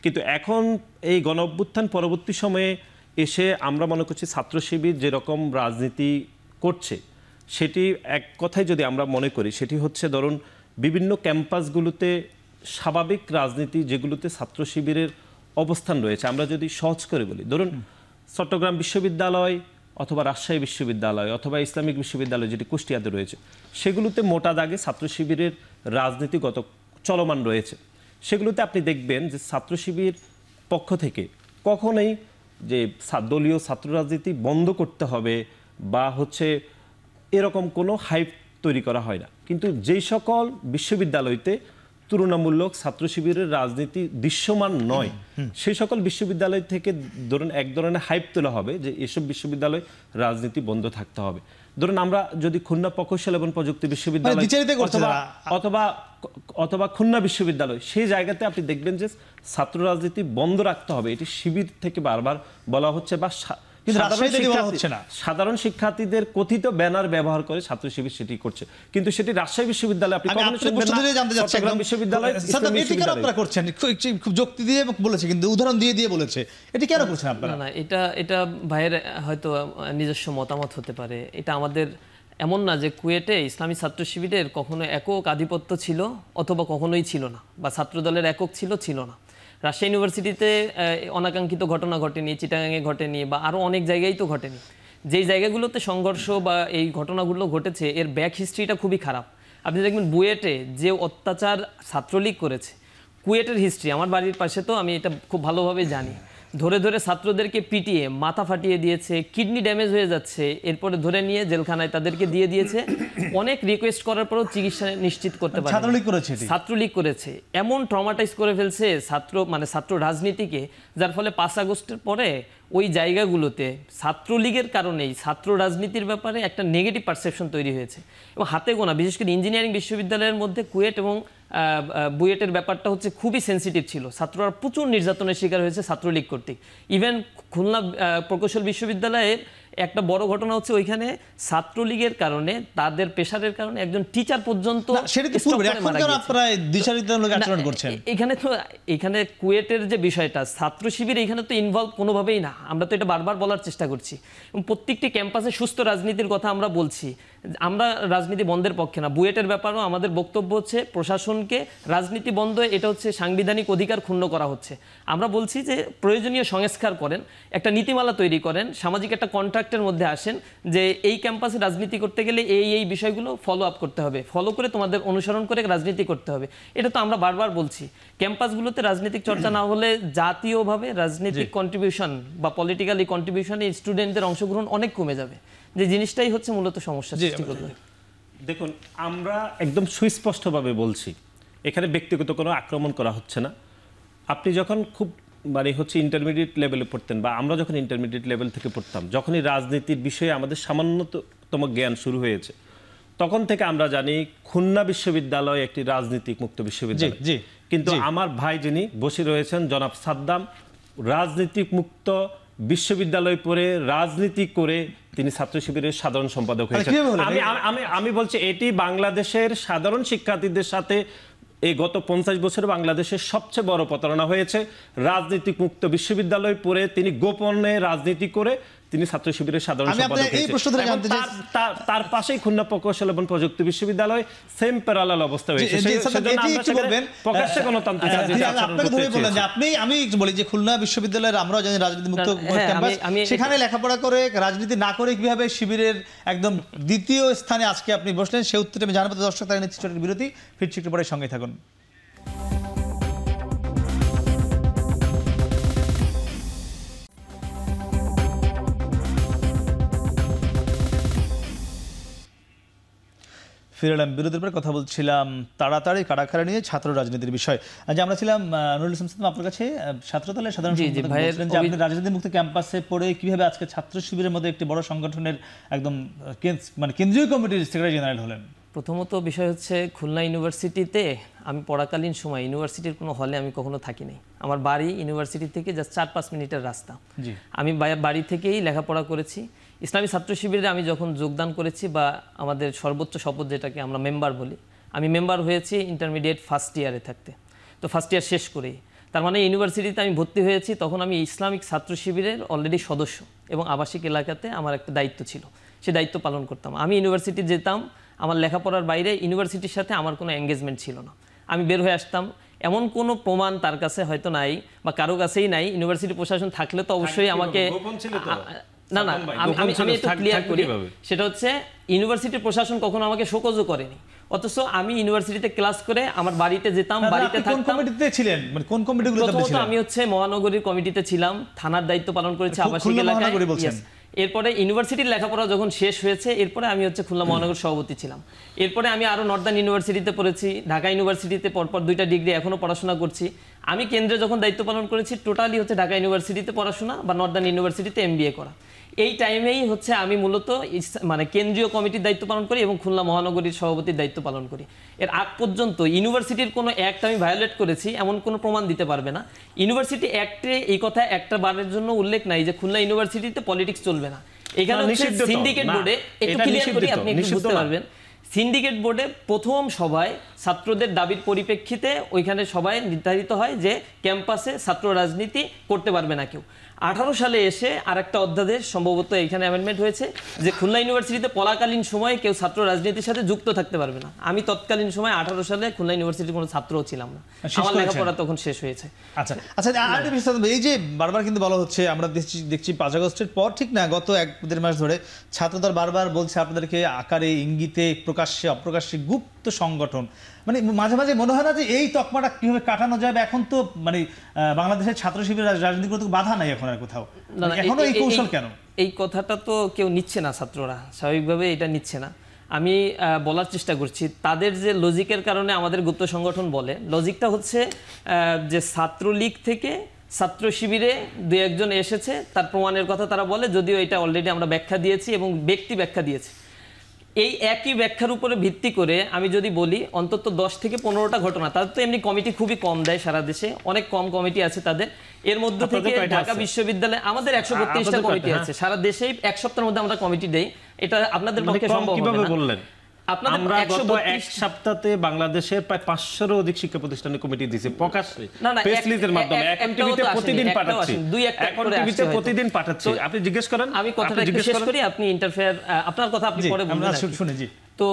কিন্তু এখন এই গণঅভ্যুত্থান পরবর্তী সময়ে এসে আমরা মনে করছি ছাত্র শিবির যেরকম রাজনীতি করছে সেটি এক কথায় যদি আমরা মনে করি সেটি হচ্ছে, ধরুন বিভিন্ন ক্যাম্পাসগুলোতে স্বাভাবিক রাজনীতি যেগুলোতে ছাত্র শিবিরের অবস্থান রয়েছে, আমরা যদি সহজ করে বলি, ধরুন চট্টগ্রাম বিশ্ববিদ্যালয় অথবা রাজশাহী বিশ্ববিদ্যালয় অথবা ইসলামিক বিশ্ববিদ্যালয় যেটি কুষ্টিয়াতে রয়েছে, সেগুলোতে মোটা দাগে ছাত্র শিবিরের রাজনীতিগত চলমান রয়েছে। সেগুলোতে আপনি দেখবেন যে ছাত্র শিবির পক্ষ থেকে কখনোই যে দলীয় ছাত্র রাজনীতি বন্ধ করতে হবে বা হচ্ছে এরকম কোনো হাইপ তৈরি করা হয় না। কিন্তু যেই সকল বিশ্ববিদ্যালয়তে তুলনামূলক ছাত্র শিবিরের রাজনীতি দৃশ্যমান নয়, সেই সকল বিশ্ববিদ্যালয় থেকে ধরুন এক ধরনের হাইপ তোলা হবে যে এসব বিশ্ববিদ্যালয় রাজনীতি বন্ধ থাকতে হবে। ধরুন আমরা যদি খুলনা প্রকৌশল এবং প্রযুক্তি বিশ্ববিদ্যালয় অথবা খুলনা বিশ্ববিদ্যালয়, সেই জায়গাতে আপনি দেখবেন যে ছাত্র রাজনীতি বন্ধ রাখতে হবে, এটি শিবির থেকে বারবার বলা হচ্ছে বা কিন্তু রাজশাহীতে কি বলা হচ্ছে না? সাধারণ শিক্ষার্থীদের কথিত ব্যানার ব্যবহার করে ছাত্র শিবির সেটি করছে, কিন্তু সেটি রাজশাহী বিশ্ববিদ্যালয়ে আপনি কখনো শুনবেন না। জানতে চাচ্ছি চট্টগ্রাম বিশ্ববিদ্যালয় আপনারা করছেন খুব যুক্তি দিয়ে বলেছে, কিন্তু উদাহরণ দিয়ে বলেছে, এটি কেন করছেন আপনারা? না এটা ভাইয়ের হয়তো নিজস্ব মতামত হতে পারে। এটা আমাদের এমন না যে কুয়েটে ইসলামী ছাত্র শিবিরের কখনো একক আধিপত্য ছিল অথবা কখনোই ছিল না, বা ছাত্রদলের একক ছিল না। রাজশাহী ইউনিভার্সিটিতে অনাকাঙ্ক্ষিত ঘটনা ঘটেনি, চিটাগাঙে ঘটেনি, বা আরও অনেক জায়গায় তো ঘটেনি। যেই জায়গাগুলোতে সংঘর্ষ বা এই ঘটনাগুলো ঘটেছে এর ব্যাক হিস্ট্রিটা খুবই খারাপ। আপনি দেখবেন বুয়েটে যে অত্যাচার ছাত্রলীগ করেছে, কুয়েটের হিস্ট্রি আমার বাড়ির পাশে, তো আমি এটা খুব ভালোভাবে জানি। ধরে ছাত্রদেরকে পিটিয়ে মাথা ফাটিয়ে দিয়েছে, কিডনি ড্যামেজ হয়ে যাচ্ছে, এরপরে ধরে নিয়ে জেলখানায় তাদেরকে দিয়েছে। অনেক রিকোয়েস্ট করার পরেও চিকিৎসা নিশ্চিত করতে পারে। ছাত্রলীগ করেছে, এমন ট্রমাটাইজ করে ফেলছে ছাত্র রাজনীতিকে, যার ফলে 5 আগস্টের পরে ওই জায়গাগুলোতে ছাত্রলীগের কারণেই ছাত্র রাজনীতির ব্যাপারে একটা নেগেটিভ পারসেপশন তৈরি হয়েছে। এবং হাতে গোনা, বিশেষ করে ইঞ্জিনিয়ারিং বিশ্ববিদ্যালয়ের মধ্যে কুয়েট এবং বুয়েটের ব্যাপারটা হচ্ছে খুবই সেন্সিটিভ ছিল। ছাত্ররা প্রচুর নির্যাতনের শিকার হয়েছে ছাত্রলীগ কর্তৃক। ইভেন খুলনা প্রকৌশল বিশ্ববিদ্যালয়ের একটা বড় ঘটনা হচ্ছে, ওইখানে ছাত্রলীগের কারণে, তাদের প্রেশারের কারণে একজন টিচার পর্যন্ত এখানে কুয়েটের যে বিষয়টা, ছাত্র শিবির এখানে তো ইনভলভ কোনোভাবেই না। আমরা তো এটা বারবার বলার চেষ্টা করছি, এবং প্রত্যেকটি ক্যাম্পাসে সুস্থ রাজনীতির কথা আমরা বলছি। আমরা রাজনীতি বন্ধের পক্ষে না। বুয়েটের ব্যাপারেও আমাদের বক্তব্য হচ্ছে প্রশাসনকে রাজনীতি বন্ধ, এটা হচ্ছে সাংবিধানিক অধিকার ক্ষুণ্ণ করা হচ্ছে। আমরা বলছি যে প্রয়োজনীয় সংস্কার করেন, একটা নীতিমালা তৈরি করেন, সামাজিক একটা কন্ট্রাক্টের মধ্যে আসেন যে এই ক্যাম্পাসে রাজনীতি করতে গেলে এই বিষয়গুলো ফলো আপ করতে হবে, ফলো করে তোমাদের অনুসরণ করে রাজনীতি করতে হবে। এটা তো আমরা বারবার বলছি। ক্যাম্পাসগুলোতে রাজনৈতিক চর্চা না হলে জাতীয়ভাবে রাজনৈতিক কন্ট্রিবিউশন বা পলিটিক্যালি কন্ট্রিবিউশনে স্টুডেন্টদের অংশগ্রহণ অনেক কমে যাবে, যে জিনিসটাই হচ্ছে মূলত সমস্যা সৃষ্টি করবে। দেখুন, আমরা একদম সুস্পষ্টভাবে বলছি, এখানে ব্যক্তিগত কোনো আক্রমণ করা হচ্ছে না। আপনি যখন খুব ইন্টারমিডিয়েট লেভেলে পড়তেন, বা আমরা যখন ইন্টারমিডিয়েট লেভেল থেকে পড়তাম, যখনই রাজনীতির বিষয়ে আমাদের সামান্যতম জ্ঞান শুরু হয়েছে, তখন থেকে আমরা জানি খুলনা বিশ্ববিদ্যালয় একটি রাজনীতিক মুক্ত বিশ্ববিদ্যালয়। কিন্তু আমার ভাই যিনি বসে রয়েছেন, জনাব সাদ্দাম, রাজনীতিক মুক্ত বিশ্ববিদ্যালয় পড়ে রাজনীতি করে তিনি ছাত্র শিবিরের সাধারণ সম্পাদক হয়েছেন। আমি বলছি, এটি বাংলাদেশের সাধারণ শিক্ষার্থীদের সাথে এই গত 50 বছরে বাংলাদেশের সবচেয়ে বড় প্রতারণা হয়েছে। রাজনীতিক মুক্ত বিশ্ববিদ্যালয় পড়ে তিনি গোপনে রাজনীতি করে তিনি ছাত্র শিবিরের সাধারণ সম্পাদক হয়েছেন। তার পাশেই খুলনা প্রকৌশল এবং প্রযুক্তি বিশ্ববিদ্যালয় সেম প্যারালাল অবস্থা হয়েছে। প্রকাশ্যে গণতান্ত্রিক আমি বলি যে খুলনা বিশ্ববিদ্যালয়ের আমরা জানি রাজনীতি মুক্ত ক্যাম্পাস, সেখানে লেখাপড়া করে রাজনীতি না করে কিভাবে শিবিরের একদম দ্বিতীয় স্থানে আজকে আপনি বসলেন, সে উত্তরে আমি জানাবো। দর্শক, তারা নিচ্ছি ছোট বিরতি, ফিরছি একটু পরে, সঙ্গে থাকুন। ফিরলাম বিরতির পর, কথা বলছিলাম তাড়াতাড়ি কারাখারা নিয়ে ছাত্র রাজনীতির বিষয়। যে আমরা ছিলাম নুরুল ইসলাম আপনার কাছে, ছাত্রদলের সাধারণ সম্পাদক, যে আপনি রাজনীতি মুক্ত ক্যাম্পাসে পড়ে কিভাবে আজকে ছাত্র শিবিরের মধ্যে একটি বড় সংগঠনের একদম কেন্দ্রীয় কমিটির সেক্রেটারি জেনারেল হলেন। প্রথমত বিষয় হচ্ছে, খুলনা ইউনিভার্সিটিতে আমি পড়াকালীন সময় ইউনিভার্সিটির কোনো হলে আমি কখনো থাকি নাই। আমার বাড়ি ইউনিভার্সিটি থেকে জাস্ট 4-5 মিনিটের রাস্তা। আমি বাড়ি থেকেই লেখাপড়া করেছি। ইসলামী ছাত্র শিবিরে আমি যখন যোগদান করেছি, বা আমাদের সর্বোচ্চ শপথ যেটাকে আমরা মেম্বার বলি, আমি মেম্বার হয়েছি ইন্টারমিডিয়েট ফার্স্ট ইয়ারে থাকতে। তো ফার্স্ট ইয়ার শেষ করেই, তার মানে ইউনিভার্সিটিতে আমি ভর্তি হয়েছি, তখন আমি ইসলামিক ছাত্র শিবিরের অলরেডি সদস্য, এবং আবাসিক এলাকাতে আমার একটা দায়িত্ব ছিল, সে দায়িত্ব পালন করতাম। আমি ইউনিভার্সিটি যেতাম, আমার লেখাপড়ার বাইরে ইউনিভার্সিটির সাথে আমার কোনো এঙ্গেজমেন্ট ছিল না। আমি বের হয়ে আসতাম, এমন কোনো প্রমাণ তার কাছে হয়তো নাই, বা কারো কাছেই নাই। ইউনিভার্সিটি প্রশাসন থাকলে তো অবশ্যই আমাকে, না আমি একটু ক্লিয়ার করি, সেটা হচ্ছে ইউনিভার্সিটির প্রশাসন কখনো আমাকে শোকজও করেনি, অথচ আমি ইউনিভার্সিটিতে ক্লাস করে আমার বাড়িতে যেতাম, বাড়িতে থাকতাম। আমি হচ্ছে মহানগরীর কমিটিতে ছিলাম, থানার দায়িত্ব পালন করেছি আবাসিক এলাকায়। এরপরে ইউনিভার্সিটির লেখাপড়া যখন শেষ হয়েছে, এরপরে আমি হচ্ছে খুলনা মহানগর সভাপতি ছিলাম। এরপরে আমি আরো নর্দার্ন ইউনিভার্সিটিতে পড়েছি, ঢাকা ইউনিভার্সিটিতে পরপর 2টা ডিগ্রি এখনো পড়াশোনা করছি। আমি কেন্দ্রে যখন দায়িত্ব পালন করেছি, টোটালি হচ্ছে ঢাকা ইউনিভার্সিটিতে পড়াশোনা বা নর্দার্ন ইউনিভার্সিটিতে MBA করা। এই টাইমেই হচ্ছে আমি মূলত মানে কেন্দ্রীয় কমিটির দায়িত্ব পালন করি এবং খুলনা মহানগরীর সভাপতির দায়িত্ব পালন করি। এর আগ পর্যন্ত ইউনিভার্সিটির কোনো অ্যাক্ট আমি ভায়োলেট করেছি এমন কোনো প্রমাণ দিতে পারবে না। ইউনিভার্সিটি অ্যাক্টে এই কথা একটা বারের জন্য উল্লেখ নাই যে খুলনা ইউনিভার্সিটিতে পলিটিক্স চলবে না। এখানে সিন্ডিকেট বোর্ডে একটু ক্লিয়ার করি, আপনি একটু বুঝতে পারবেন। সিন্ডিকেট বোর্ডে প্রথম সভায় ছাত্রদের দাবির পরিপ্রেক্ষিতে ওইখানে সবাই নির্ধারিত হয় যে ক্যাম্পাসে ছাত্র রাজনীতি করতে পারবে না কেউ। 18 সালে এসে আরেকটা অধ্যাদেশ সম্ভবত এখানে অ্যামেন্ডমেন্ট হয়েছে যে খুলনা ইউনিভার্সিটিতে পলাকালীন সময়ে কেউ ছাত্র রাজনীতির সাথে যুক্ত থাকতে পারবে না। আমি তৎকালীন সময় 18 সালে খুলনা ইউনিভার্সিটির কোনো ছাত্রও ছিলাম না, আমার লেখাপড়া তখন শেষ হয়েছে। আচ্ছা আচ্ছা, আরেকটা বিষয়, এই যে বারবার কিন্তু বলা হচ্ছে, আমরা দেখছি 5 আগস্টের পর ঠিক না গত 1-1.5 মাস ধরে ছাত্রদল বারবার বলছে আপনাদেরকে আকারে ইঙ্গিতে প্রকাশ্যে অপ্রকাশ্যে গুপ্ত সংগঠন, মানে মাঝে মাঝে মনে হয় না যে এই তকমাটা কিভাবে কাটানো যাবে? এখন তো মানে বাংলাদেশের ছাত্র শিবিরের রাজনীতি করতে বাধা নাই এখন আর কোথাও, এখনো এই কৌশল কেন? এই কথাটা তো কেউ নিচ্ছে না, ছাত্ররা স্বাভাবিকভাবে এটা নিচ্ছে না। আমি বলার চেষ্টা করছি তাদের যে লজিকের কারণে আমাদের গুপ্ত সংগঠন বলে, লজিকটা হচ্ছে যে ছাত্রলীগ থেকে ছাত্র শিবিরে 2-1 জন এসেছে তার প্রমাণের কথা তারা বলে, যদিও এটা অলরেডি আমরা ব্যাখ্যা দিয়েছি এবং ব্যক্তি ব্যাখ্যা দিয়েছি। এই একই ব্যাখ্যার উপরে ভিত্তি করে আমি যদি বলি অন্তত 10 থেকে 15টা ঘটনা, তাদের তো এমনি কমিটি খুবই কম দেয় সারা দেশে, অনেক কম কমিটি আছে তাদের। এর মধ্যে থেকে ঢাকা বিশ্ববিদ্যালয়ে আমাদের 132টা কমিটি আছে সারা দেশেই। 1 সপ্তাহের মধ্যে আমরা কমিটি দেই, এটা আপনাদের পক্ষে সম্ভব হবে না। বললেন আমরা গত 1 সপ্তাহে বাংলাদেশের প্রায় 500-এরও অধিক শিক্ষা প্রতিষ্ঠানের কমিটি দিয়েছে প্রকাশ্যে প্রেস রিলিজের মাধ্যমে। এখন টিভিতে প্রতিদিন পাঠাচ্ছি, এখন টিভিতে প্রতিদিন পাঠাচ্ছি। আপনি জিজ্ঞেস করেন, আমি কথাটা একটু শেষ করি, আপনি ইন্টারফেয়ার আপনার কথা আপনি পরে বলবেন। শুনে জি। তো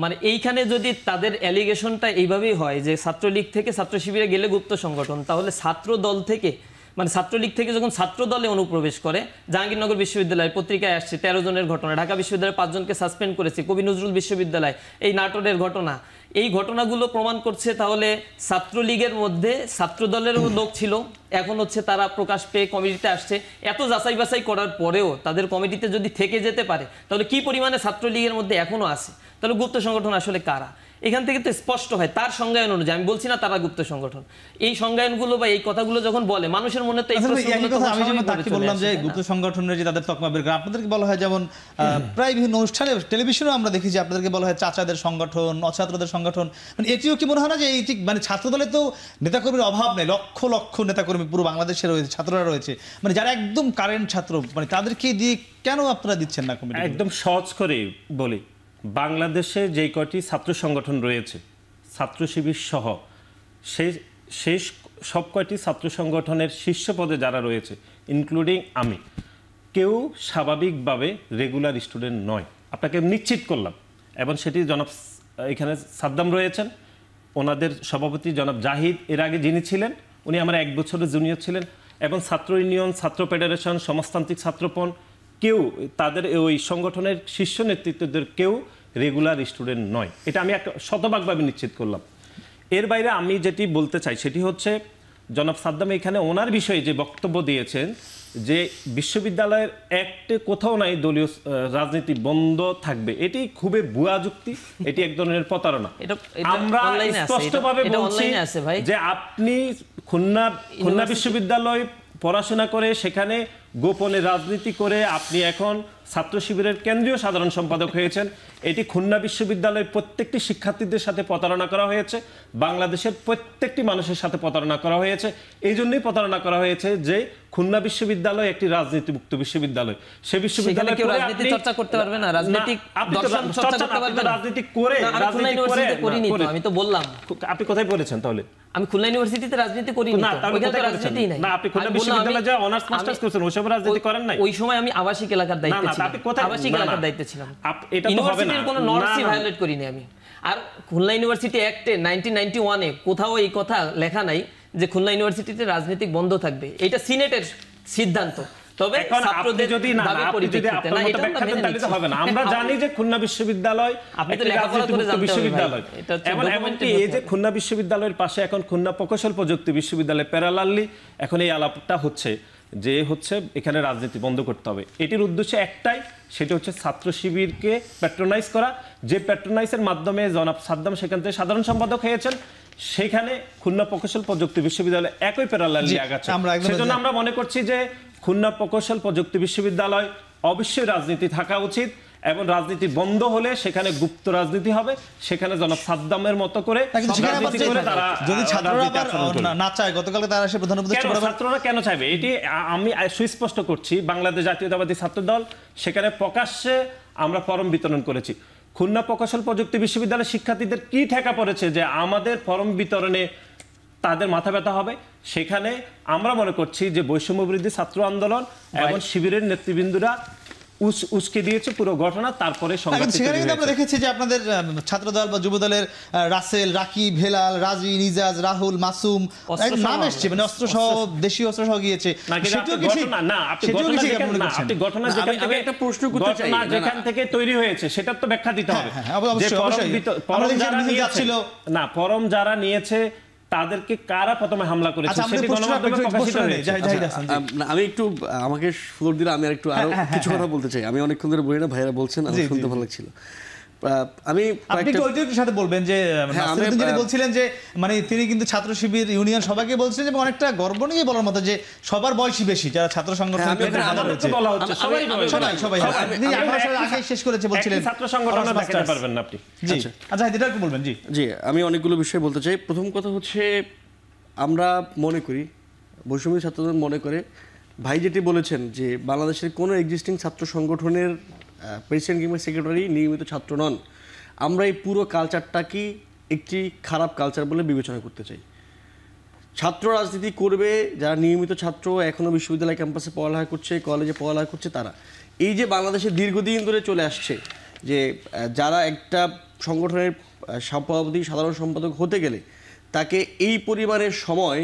মানে এইখানে যদি তাদের অ্যালিগেশনটা এইভাবেই হয় যে ছাত্রলীগ থেকে ছাত্র শিবিরে গেলে গুপ্ত সংগঠন, তাহলে ছাত্র দল থেকে মানে ছাত্রলীগ থেকে যখন ছাত্র দলে অনুপ্রবেশ করে, জাহাঙ্গীরনগর বিশ্ববিদ্যালয় পত্রিকায় আসছে 13 জনের ঘটনা, ঢাকা বিশ্ববিদ্যালয়ে 5 জনকে সাসপেন্ড করেছে, কবি নজরুল বিশ্ববিদ্যালয় এই নাটোরের ঘটনা, এই ঘটনাগুলো প্রমাণ করছে তাহলে ছাত্রলীগের মধ্যে ছাত্র দলেরও লোক ছিল, এখন হচ্ছে তারা প্রকাশ পেয়ে কমিটিতে আসছে। এত যাচাই বাছাই করার পরেও তাদের কমিটিতে যদি থেকে যেতে পারে তাহলে কি পরিমাণে ছাত্রলীগের মধ্যে এখনো আছে, তাহলে গুপ্ত সংগঠন আসলে কারা? এখান থেকে তো স্পষ্ট হয় তার সংজ্ঞায়ন অনুযায়ী। আমি বলছি না তারা গুপ্ত সংগঠন, এই সংজ্ঞায়নগুলো বা এই কথাগুলো যখন বলে মানুষের মনে তো এই প্রশ্নগুলো তো আমি যেমন তাকে বললাম যে গুপ্ত সংগঠনের যে তাদের তকমা বের করে আপনাদেরকে বলা হয়, যেমন প্রায় বিভিন্ন অনুষ্ঠানে টেলিভিশনেও আমরা দেখি যে আপনাদেরকে বলা হয় চাচাদের সংগঠন, অছাত্রদের সংগঠন। মানে এটিও কি মনে হয় না যে এই ঠিক মানে ছাত্রদলে তো নেতাকর্মীর অভাব নেই, লক্ষ লক্ষ নেতাকর্মী পুরো বাংলাদেশে রয়েছে, ছাত্ররা রয়েছে, মানে যারা একদম কারেন্ট ছাত্র, মানে তাদেরকে দিয়ে কেন আপনারা দিচ্ছেন না কমিটি? একদম সহজ করে বলি, বাংলাদেশে যে কয়টি ছাত্র সংগঠন রয়েছে ছাত্র শিবির সহ সেই সব কয়টি ছাত্র সংগঠনের শীর্ষ পদে যারা রয়েছে ইনক্লুডিং আমি, কেউ স্বাভাবিকভাবে রেগুলার স্টুডেন্ট নয়, আপনাকে নিশ্চিত করলাম। এবং সেটি জনাব এখানে সাদ্দাম রয়েছেন, ওনাদের সভাপতি জনাব জাহিদ এর আগে যিনি ছিলেন উনি আমার 1 বছরের জুনিয়র ছিলেন, এবং ছাত্র ইউনিয়ন, ছাত্র ফেডারেশন, সমাজতান্ত্রিক ছাত্রপণ, কেউ তাদের ওই সংগঠনের শীর্ষ নেতৃত্বদের কেউ রেগুলার স্টুডেন্ট নয়, এটা আমি একটা শতভাগভাবে নিশ্চিত করলাম। এর বাইরে আমি যেটি বলতে চাই সেটি হচ্ছে জনাব সাদ্দাম এখানে ওনার বিষয়ে যে বক্তব্য দিয়েছেন যে বিশ্ববিদ্যালয়ের অ্যাক্টে কোথাও নাই দলীয় রাজনীতি বন্ধ থাকবে, এটি খুবই ভুয়া যুক্তি, এটি এক ধরনের প্রতারণা। আমরা স্পষ্টভাবে বলছি যে আপনি খুলনা বিশ্ববিদ্যালয় পড়াশোনা করে সেখানে গোপনে রাজনীতি করে আপনি এখন ছাত্র শিবিরের কেন্দ্রীয় সাধারণ সম্পাদক হয়েছেন, এটি খুলনা বিশ্ববিদ্যালয়ের প্রত্যেকটি শিক্ষার্থীদের সাথে প্রতারণা করা হয়েছে, বাংলাদেশের প্রত্যেকটি মানুষের সাথে প্রতারণা করা হয়েছে। এই জন্যই প্রতারণা করা হয়েছে যে খুলনা বিশ্ববিদ্যালয় একটি রাজনীতিমুক্ত বিশ্ববিদ্যালয়, সে বিশ্ববিদ্যালয়ে রাজনীতি চর্চা করতে পারবে না, রাজনীতি করে আমি তো বললাম। আপনি কোথায় পড়েছেন তাহলে? আমি খুলনা ইউনিভার্সিটিতে রাজনীতি করি না, রাজনীতি নাই। না, আপনি খুলনা বিশ্ববিদ্যালয়ে যে অনার্স মাস্টার্স করেছেন ওই সময় রাজনীতি করেন নাই? ওই সময় আমি আবাসিক এলাকার দায়িত্বে ছিলাম, আবাসিক এলাকার দায়িত্বে ছিলাম, ইউনিভার্সিটির কোনো নর্মস ভায়োলেট করিনি আমি। আর খুলনা ইউনিভার্সিটি অ্যাক্টে 1991-এ কোথাও এই কথা লেখা নাই যে খুলনা ইউনিভার্সিটিতে রাজনীতিক বন্ধ থাকবে, এটা সিনেটের সিদ্ধান্ত। তবে ছাত্রদের দাবি পরিপ্রেক্ষিতে না, এটা আমরা মেনে নিচ্ছি। হবে না, আমরা জানি যে খুলনা বিশ্ববিদ্যালয় একটি রাজনীতিমুক্ত বিশ্ববিদ্যালয়, এমনকি এই যে খুলনা বিশ্ববিদ্যালয়ের পাশে এখন খুলনা প্রকৌশল প্রযুক্তি বিশ্ববিদ্যালয় প্যারালালি এখন এই আলাপটা হচ্ছে যে এখানে রাজনীতি বন্ধ করতে হবে। এটির উদ্দেশ্য একটাই, সেটা হচ্ছে ছাত্র শিবিরকে প্যাট্রোনাইজ করা, যে প্যাট্রোনাইজের মাধ্যমে জনাব সাদ্দাম সেখান থেকে সাধারণ সম্পাদক হয়েছেন, সেখানে খুলনা প্রকৌশল প্রযুক্তি বিশ্ববিদ্যালয় একই প্যারালালি আগাচ্ছে। সেজন্য আমরা মনে করছি যে খুলনা প্রকৌশল প্রযুক্তি বিশ্ববিদ্যালয় অবশ্যই রাজনীতি থাকা উচিত, এবং রাজনীতি বন্ধ হলে সেখানে গুপ্ত রাজনীতি হবে, সেখানে জনাব সাদ্দামের মতো করে রাজনীতি করে তারা যদি ছাত্ররা রাজনীতি আবার আচরণ করবে। না চায়, গতকালকে তারা এসে প্রধান উপদেষ্টা কেন বরাবর ছাত্ররা কেন চাইবে? এটি আমি সুস্পষ্ট করছি, বাংলাদেশ জাতীয়তাবাদী ছাত্র দল সেখানে প্রকাশ্যে আমরা ফরম বিতরণ করেছি। খুলনা প্রকৌশল প্রযুক্তি বিশ্ববিদ্যালয়ের শিক্ষার্থীদের কি ঠেকা পড়েছে যে আমাদের ফরম বিতরণে তাদের মাথা ব্যথা হবে? সেখানে আমরা মনে করছি যে বৈষম্য বিরোধী ছাত্র আন্দোলন এবং শিবিরের নেতৃবৃন্দরা উস্কে দিয়েছে পুরো ঘটনা, তারপরে সংঘাত সেখানে কিন্তু আমরা দেখেছি যে আপনাদের ছাত্রদল বা যুবদলের রাসেল, রাকিব, হেলাল, রাজি, নিজাজ, রাহুল, মাসুম নাম এসছে, মানে অস্ত্র সহ, দেশীয় অস্ত্র সহ গিয়েছে। একটা প্রশ্ন করতে চাই, যেখান থেকে তৈরি হয়েছে সেটার তো ব্যাখ্যা দিতে হবে। ফরম যারা নিয়েছে তাদেরকে কারা প্রথমে হামলা করেছে সেটি গণমাধ্যমে প্রকাশিত হয়েছে। আমি একটু আমাকে সুযোগ দিলে আমি আরেকটু আরো কিছু কথা বলতে চাই। আমি অনেকক্ষণ ধরে বলি না, ভাইরা বলছেন, আমার শুনতে ভালো লাগছিল। আমি আপনি একটু ওইটার সাথে বলবেন যে নাসিরউদ্দিন বলছিলেন যে মানে তিনি কিন্তু ছাত্র শিবির ইউনিয়ন সবাইকে বলছিলেন এবং অনেকটা গর্ব নিয়ে বলার মতো যে সবার বয়সী বেশি যারা ছাত্র সংগঠন আগে শেষ করেছে বলছিলেন ছাত্র সংগঠন দেখাতে পারবেন না আপনি। জি আচ্ছা, এটা একটু বলবেন। জি জি, আমি অনেকগুলো বিষয় বলতে চাই। প্রথম কথা হচ্ছে, আমরা মনে করি, বৈষম্য ছাত্রদের মনে করে, ভাই যেটি বলেছেন যে বাংলাদেশের কোনো এক্সিস্টিং ছাত্র সংগঠনের প্রেসিডেন্ট কিংবা সেক্রেটারি নিয়মিত ছাত্র নন। আমরা এই পুরো কালচারটাকে একটি খারাপ কালচার বলে বিবেচনা করতে চাই। ছাত্র রাজনীতি করবে যারা নিয়মিত ছাত্র, এখনও বিশ্ববিদ্যালয় ক্যাম্পাসে পড়ালেখা করছে, কলেজে পড়ালেখা করছে, তারা এই যে বাংলাদেশে দীর্ঘদিন ধরে চলে আসছে যে যারা একটা সংগঠনের সভাপতি, সাধারণ সম্পাদক হতে গেলে তাকে এই পরিমাণের সময়,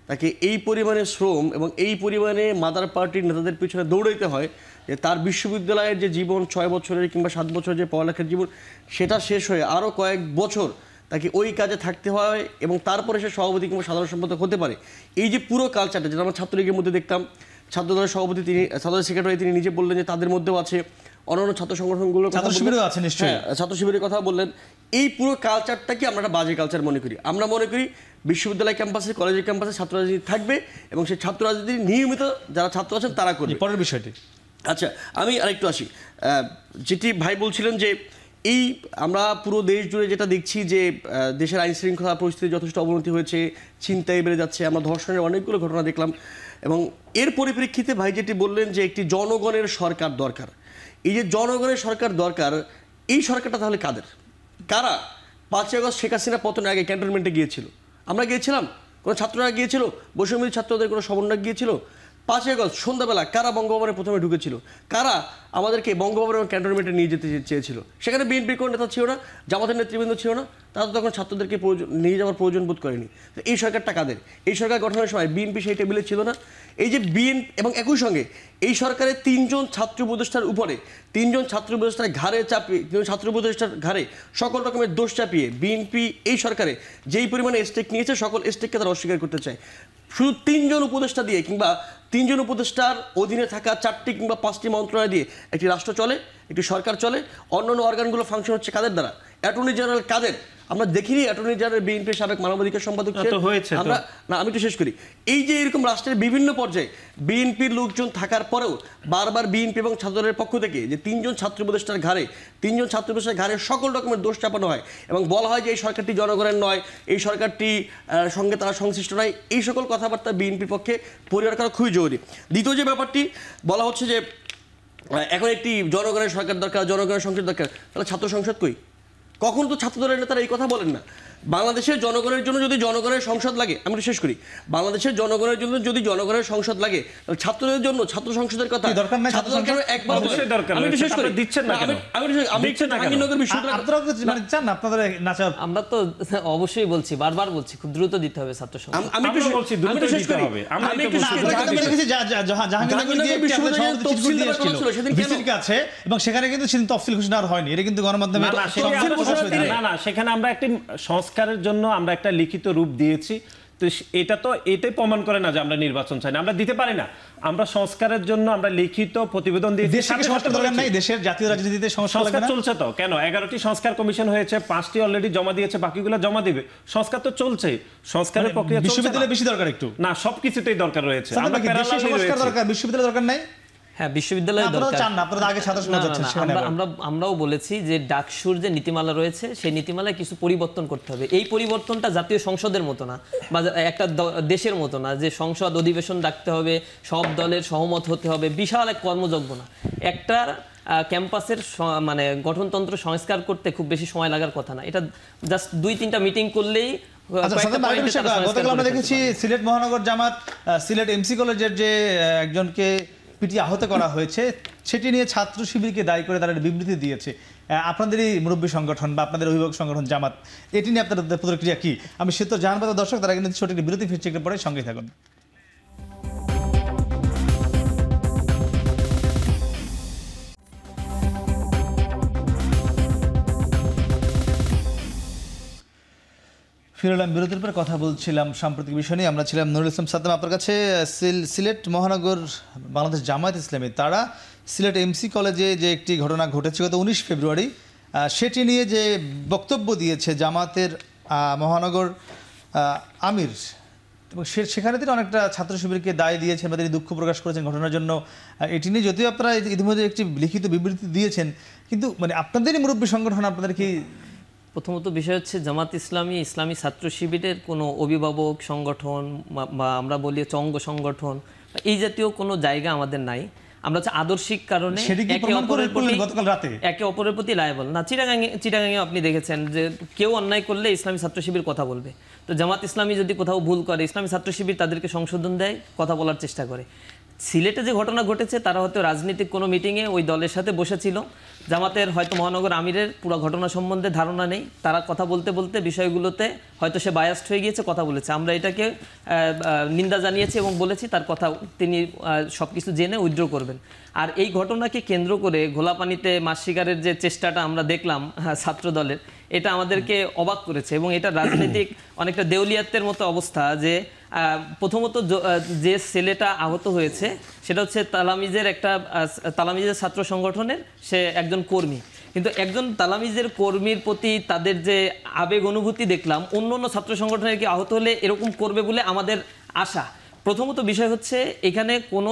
তাকে এই পরিমাণে শ্রম এবং এই পরিমাণে মাদার পার্টির নেতাদের পিছনে দৌড়াইতে হয় যে তার বিশ্ববিদ্যালয়ের যে জীবন 6 বছরের কিংবা 7 বছরের যে পড়ালেখার জীবন, সেটা শেষ হয়ে আরও কয়েক বছর তাকে ওই কাজে থাকতে হয় এবং তারপরে সে সভাপতি কিংবা সাধারণ সম্পাদক হতে পারে। এই যে পুরো কালচারটা, যেটা আমরা ছাত্রলীগের মধ্যে দেখতাম, ছাত্রদলের সভাপতি তিনি, ছাত্রদলের সেক্রেটারি তিনি নিজে বললেন যে তাদের মধ্যেও আছে, অন্যান্য ছাত্র সংগঠনগুলো ছাত্র শিবিরের কথা বললেন। এই পুরো কালচারটাকে আমরা একটা বাজে কালচার মনে করি। আমরা মনে করি বিশ্ববিদ্যালয় ক্যাম্পাসে, কলেজের ক্যাম্পাসে ছাত্র রাজনীতি থাকবে এবং সেই ছাত্র রাজনীতি নিয়মিত যারা ছাত্র আছেন তারা করবে। পরের বিষয়টি, আচ্ছা আমি আরেকটু আসি, যেটি ভাই বলছিলেন যে এই আমরা পুরো দেশ জুড়ে যেটা দেখছি যে দেশের আইন শৃঙ্খলা পরিস্থিতি যথেষ্ট অবনতি হয়েছে, ছিনতাই বেড়ে যাচ্ছে, আমরা ধর্ষণের অনেকগুলো ঘটনা দেখলাম, এবং এর পরিপ্রেক্ষিতে ভাই যেটি বললেন যে একটি জনগণের সরকার দরকার। এই যে জনগণের সরকার দরকার, এই সরকারটা তাহলে কাদের? কারা 5ই আগস্ট শেখ হাসিনা পতনের আগে ক্যান্টনমেন্টে গিয়েছিল? আমরা গিয়েছিলাম? কোনো ছাত্ররা গিয়েছিল? বৈষম্য ছাত্রদের কোনো সমন্বয় গিয়েছিল? 5ই আগস্ট সন্ধ্যাবেলা কারা বঙ্গভবনে প্রথমে ঢুকেছিল? কারা আমাদেরকে বঙ্গভবন এবং ক্যান্টনমেন্টে নিয়ে যেতে চেয়েছিল? সেখানে বিএনপির কোনো নেতা ছিল না, জামাতের নেতৃবৃন্দ ছিল না, তারা তো তখন ছাত্রদেরকে নিয়ে যাওয়ার প্রয়োজন বোধ করেনি। তো এই সরকারটা কাদের? এই সরকার গঠনের সময় বিএনপি সেই টেবিলে ছিল না। এই যে বিএনপি এবং একই সঙ্গে এই সরকারের 3 জন ছাত্র উপদেষ্টার উপরে, 3 জন ছাত্র উপদেষ্টার ঘাড়ে চাপিয়ে, 3 জন ছাত্র উপদেষ্টার ঘাড়ে সকল রকমের দোষ চাপিয়ে বিএনপি এই সরকারে যেই পরিমাণে স্টেক নিয়েছে, সকল স্টেককে তারা অস্বীকার করতে চায়। শুধু 3 জন উপদেষ্টা দিয়ে কিংবা 3 জন উপদেষ্টার অধীনে থাকা 4টি কিংবা 5টি মন্ত্রণালয় দিয়ে একটি রাষ্ট্র চলে, একটি সরকার চলে। অন্যান্য অর্গানগুলো ফাংশন হচ্ছে কাদের দ্বারা? অ্যাটর্নি জেনারেল কাদের? আমরা দেখিনি অ্যাটর্নি জেনারেল বিএনপির সাবেক মানবাধিকার সম্পাদক আমরা না, আমি একটু শেষ করি। এই যে এরকম রাষ্ট্রের বিভিন্ন পর্যায়ে বিএনপির লোকজন থাকার পরেও বারবার বিএনপি এবং ছাত্রদের পক্ষ থেকে যে 3 জন ছাত্র উপদেষ্টার ঘাড়ে, 3 জন ছাত্র উপদেষ্টার ঘাড়ে সকল রকমের দোষ চাপানো হয় এবং বলা হয় যে এই সরকারটি জনগণের নয়, এই সরকারটি সঙ্গে তারা সংশ্লিষ্ট নয়। এই সকল কথাবার্তা বিএনপির পক্ষে পরিহার করা খুবই জরুরি। দ্বিতীয় যে ব্যাপারটি বলা হচ্ছে যে এখন একটি জনগণের সরকার দরকার, জনগণের সংসদ দরকার, তাহলে ছাত্র সংসদ কই? কখনো তো ছাত্রদলের নেতারা এই কথা বলেন না। বাংলাদেশের জনগণের জন্য যদি জনগণের সংসদ লাগে, আমি শেষ করি, বাংলাদেশের জনগণের জন্য যদি জনগণের সংসদ লাগে, তাহলে ছাত্রদের জন্য ছাত্র সংসদের কথা একবার আমরা তো অবশ্যই বলছি, বারবার বলছি, খুব দ্রুত দিতে হবে ছাত্র সংসদ। আমি বলছি দ্রুত দিতে হবে। এবং সেখানে কিন্তু তফসিল ঘোষণা হয়নি, এটা কিন্তু গণমাধ্যমে না, সেখানে আমরা একটি সংস্কারের জন্য আমরা একটা লিখিত রূপ দিয়েছি। তো এটাই প্রমাণ করে না যে আমরা নির্বাচন চাই না, আমরা দিতে পারি না। আমরা সংস্কারের জন্য আমরা লিখিত প্রতিবেদন দিয়েছি। দেশে সংস্কার দরকার নাই, দেশের জাতীয় রাজনীতিতে সংস্কার চলছে তো, কেন 11টি সংস্কার কমিশন হয়েছে, 5টি অলরেডি জমা দিয়েছে, বাকিগুলো জমা দিবে। সংস্কার তো চলছে, সংস্কারের প্রক্রিয়া চলছে। বিশ্ববিদ্যালয়ে বেশি দরকার একটু না, সবকিছুতেই দরকার রয়েছে। আমরা দেশে সংস্কার দরকার, বিশ্ববিদ্যালয় দরকার নাই। হ্যাঁ, বিশ্ববিদ্যালয় আপনারা দরকার। চান না, আপনারা আগে ছাত্র সমাজ আছেন সেখানে আমরাও বলেছি যে ডাকসুর যে নীতিমালা রয়েছে সেই নীতিমালায় কিছু পরিবর্তন করতে হবে। এই পরিবর্তনটা জাতীয় সংসদের মতো না বা একটা দেশের মতো না যে সংসদ অধিবেশন ডাকতে হবে, সব দলের সহমত হতে হবে, বিশাল এক কর্মযজ্ঞ না। একটা ক্যাম্পাসের মানে গঠনতন্ত্র সংস্কার করতে খুব বেশি সময় লাগার কথা না। এটা জাস্ট 2-3টা মিটিং করলেই। গতকাল আমরা দেখেছি সিলেট মহানগর জামাত সিলেট এমসি কলেজের যে একজনকে পিটিয়ে আহত করা হয়েছে সেটি নিয়ে ছাত্র শিবিরকে দায়ী করে তারা বিবৃতি দিয়েছে। আপনাদেরই মুরব্বী সংগঠন বা আপনাদের অভিভাবক সংগঠন জামাত, এটি নিয়ে আপনাদের প্রতিক্রিয়া কি? আমি সে তো জানবো দর্শক, তারা কিন্তু ছোট একটি বিরতি ফিরছে, একটু পরে সঙ্গে থাকুন। ফিরলাম বিরতির পর, কথা বলছিলাম সাম্প্রতিক বিষয় নিয়ে। আমরা ছিলাম নুরুল ইসলাম সাদ্দাম আপনার কাছে। সিলেট মহানগর বাংলাদেশ জামায়াত ইসলামী তারা সিলেট এমসি কলেজে যে একটি ঘটনা ঘটেছে গত 19 ফেব্রুয়ারি, সেটি নিয়ে যে বক্তব্য দিয়েছে জামাতের মহানগর আমির, এবং সেখানে তিনি অনেকটা ছাত্র শিবিরকে দায় দিয়েছেন বা তিনি দুঃখ প্রকাশ করেছেন ঘটনার জন্য। এটি নিয়ে যদিও আপনারা ইতিমধ্যে একটি লিখিত বিবৃতি দিয়েছেন, কিন্তু মানে আপনাদেরই মুরব্বী সংগঠন, আপনাদের কি? প্রথমত বিষয় হচ্ছে জামাত ইসলামী ছাত্র শিবিরের কোনো অভিভাবক সংগঠন বা আমরা বলি অঙ্গ সংগঠন এই জাতীয় কোনো জায়গা আমাদের নাই। আমরা হচ্ছে আদর্শিক কারণে একে অপরের প্রতি লায়াবল না। চিটাগাঙে আপনি দেখেছেন যে কেউ অন্যায় করলে ইসলামী ছাত্র শিবির কথা বলবে। তো জামাত ইসলামী যদি কোথাও ভুল করে, ইসলামী ছাত্র শিবির তাদেরকে সংশোধন দেয়, কথা বলার চেষ্টা করে। সিলেটে যে ঘটনা ঘটেছে তারা হয়তো রাজনৈতিক কোনো মিটিংয়ে ওই দলের সাথে বসেছিল, জামাতের হয়তো মহানগর আমিরের পুরো ঘটনা সম্বন্ধে ধারণা নেই, তারা কথা বলতে বলতে বিষয়গুলোতে হয়তো সে বায়াসড হয়ে গিয়েছে, কথা বলেছে। আমরা এটাকে নিন্দা জানিয়েছি এবং বলেছি তার কথা তিনি সব কিছু জেনে উইথড্র করবেন। আর এই ঘটনাকে কেন্দ্র করে ঘোলাপানিতে মাছ শিকারের যে চেষ্টাটা আমরা দেখলাম ছাত্র দলের, এটা আমাদেরকে অবাক করেছে এবং এটা রাজনৈতিক অনেকটা দেউলিয়াত্বের মতো অবস্থা। যে প্রথমত যে ছেলেটা আহত হয়েছে সেটা হচ্ছে তালামিজের ছাত্র সংগঠনের সে একজন কর্মী, কিন্তু একজন তালামিজের কর্মীর প্রতি তাদের যে আবেগ অনুভূতি দেখলাম, অন্য ছাত্র সংগঠনের কি আহত হলে এরকম করবে বলে আমাদের আশা। প্রথমত বিষয় হচ্ছে এখানে কোনো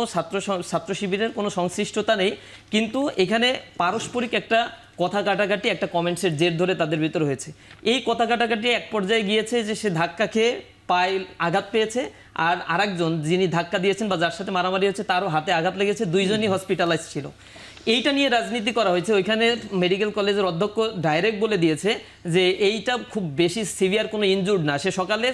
ছাত্র শিবিরের কোনো সংশ্লিষ্টতা নেই, কিন্তু এখানে পারস্পরিক একটা কথা কাটাকাটি, একটা কমেন্টসের জের ধরে তাদের ভিতর হয়েছে। এই কথা কাটাকাটি এক পর্যায়ে গিয়েছে যে সে ধাক্কা খেয়ে পায়ে আঘাত পেয়েছে, আর আরেকজন যিনি ধাক্কা দিয়েছেন বা যার সাথে মারামারি হয়েছে তারও হাতে আঘাত লেগেছে, দুইজনই হসপিটালাইজ ছিল। এইটা নিয়ে রাজনীতি করা হয়েছে। ওইখানে মেডিকেল কলেজের অধ্যক্ষ ডাইরেক্ট বলে দিয়েছে যে এইটা খুব বেশি সিভিয়ার কোনো ইনজুর্ড না, সে সকালে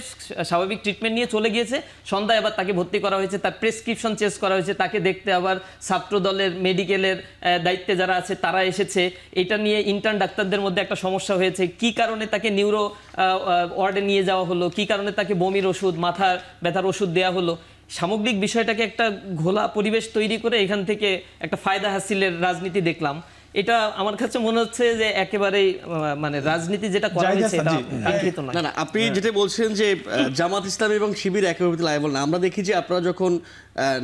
স্বাভাবিক ট্রিটমেন্ট নিয়ে চলে গিয়েছে, সন্ধ্যায় আবার তাকে ভর্তি করা হয়েছে, তার প্রেসক্রিপশন চেঞ্জ করা হয়েছে, তাকে দেখতে আবার ছাত্র দলের মেডিকেলের দায়িত্বে যারা আছে তারা এসেছে। এটা নিয়ে ইন্টার্ন ডাক্তারদের মধ্যে একটা সমস্যা হয়েছে, কি কারণে তাকে নিউরো ওয়ার্ডে নিয়ে যাওয়া হলো, কি কারণে তাকে বমির ওষুধ, মাথার ব্যথার ওষুধ দেওয়া হলো। সামগ্রিক বিষয়টাকে একটা ঘোলা পরিবেশ তৈরি করে এখান থেকে একটা ফায়দা হাসিলের রাজনীতি দেখলাম। এটা আমার কাছে মনে হচ্ছে যে একেবারেই মানে রাজনীতি যেটা করা হয়েছে এটা বিকৃত নয়। না, আপনি যেটা বলছেন যে জামাত ইসলামী এবং শিবির একেবারে লায়াবল না, আমরা দেখি যে আপনারা যখন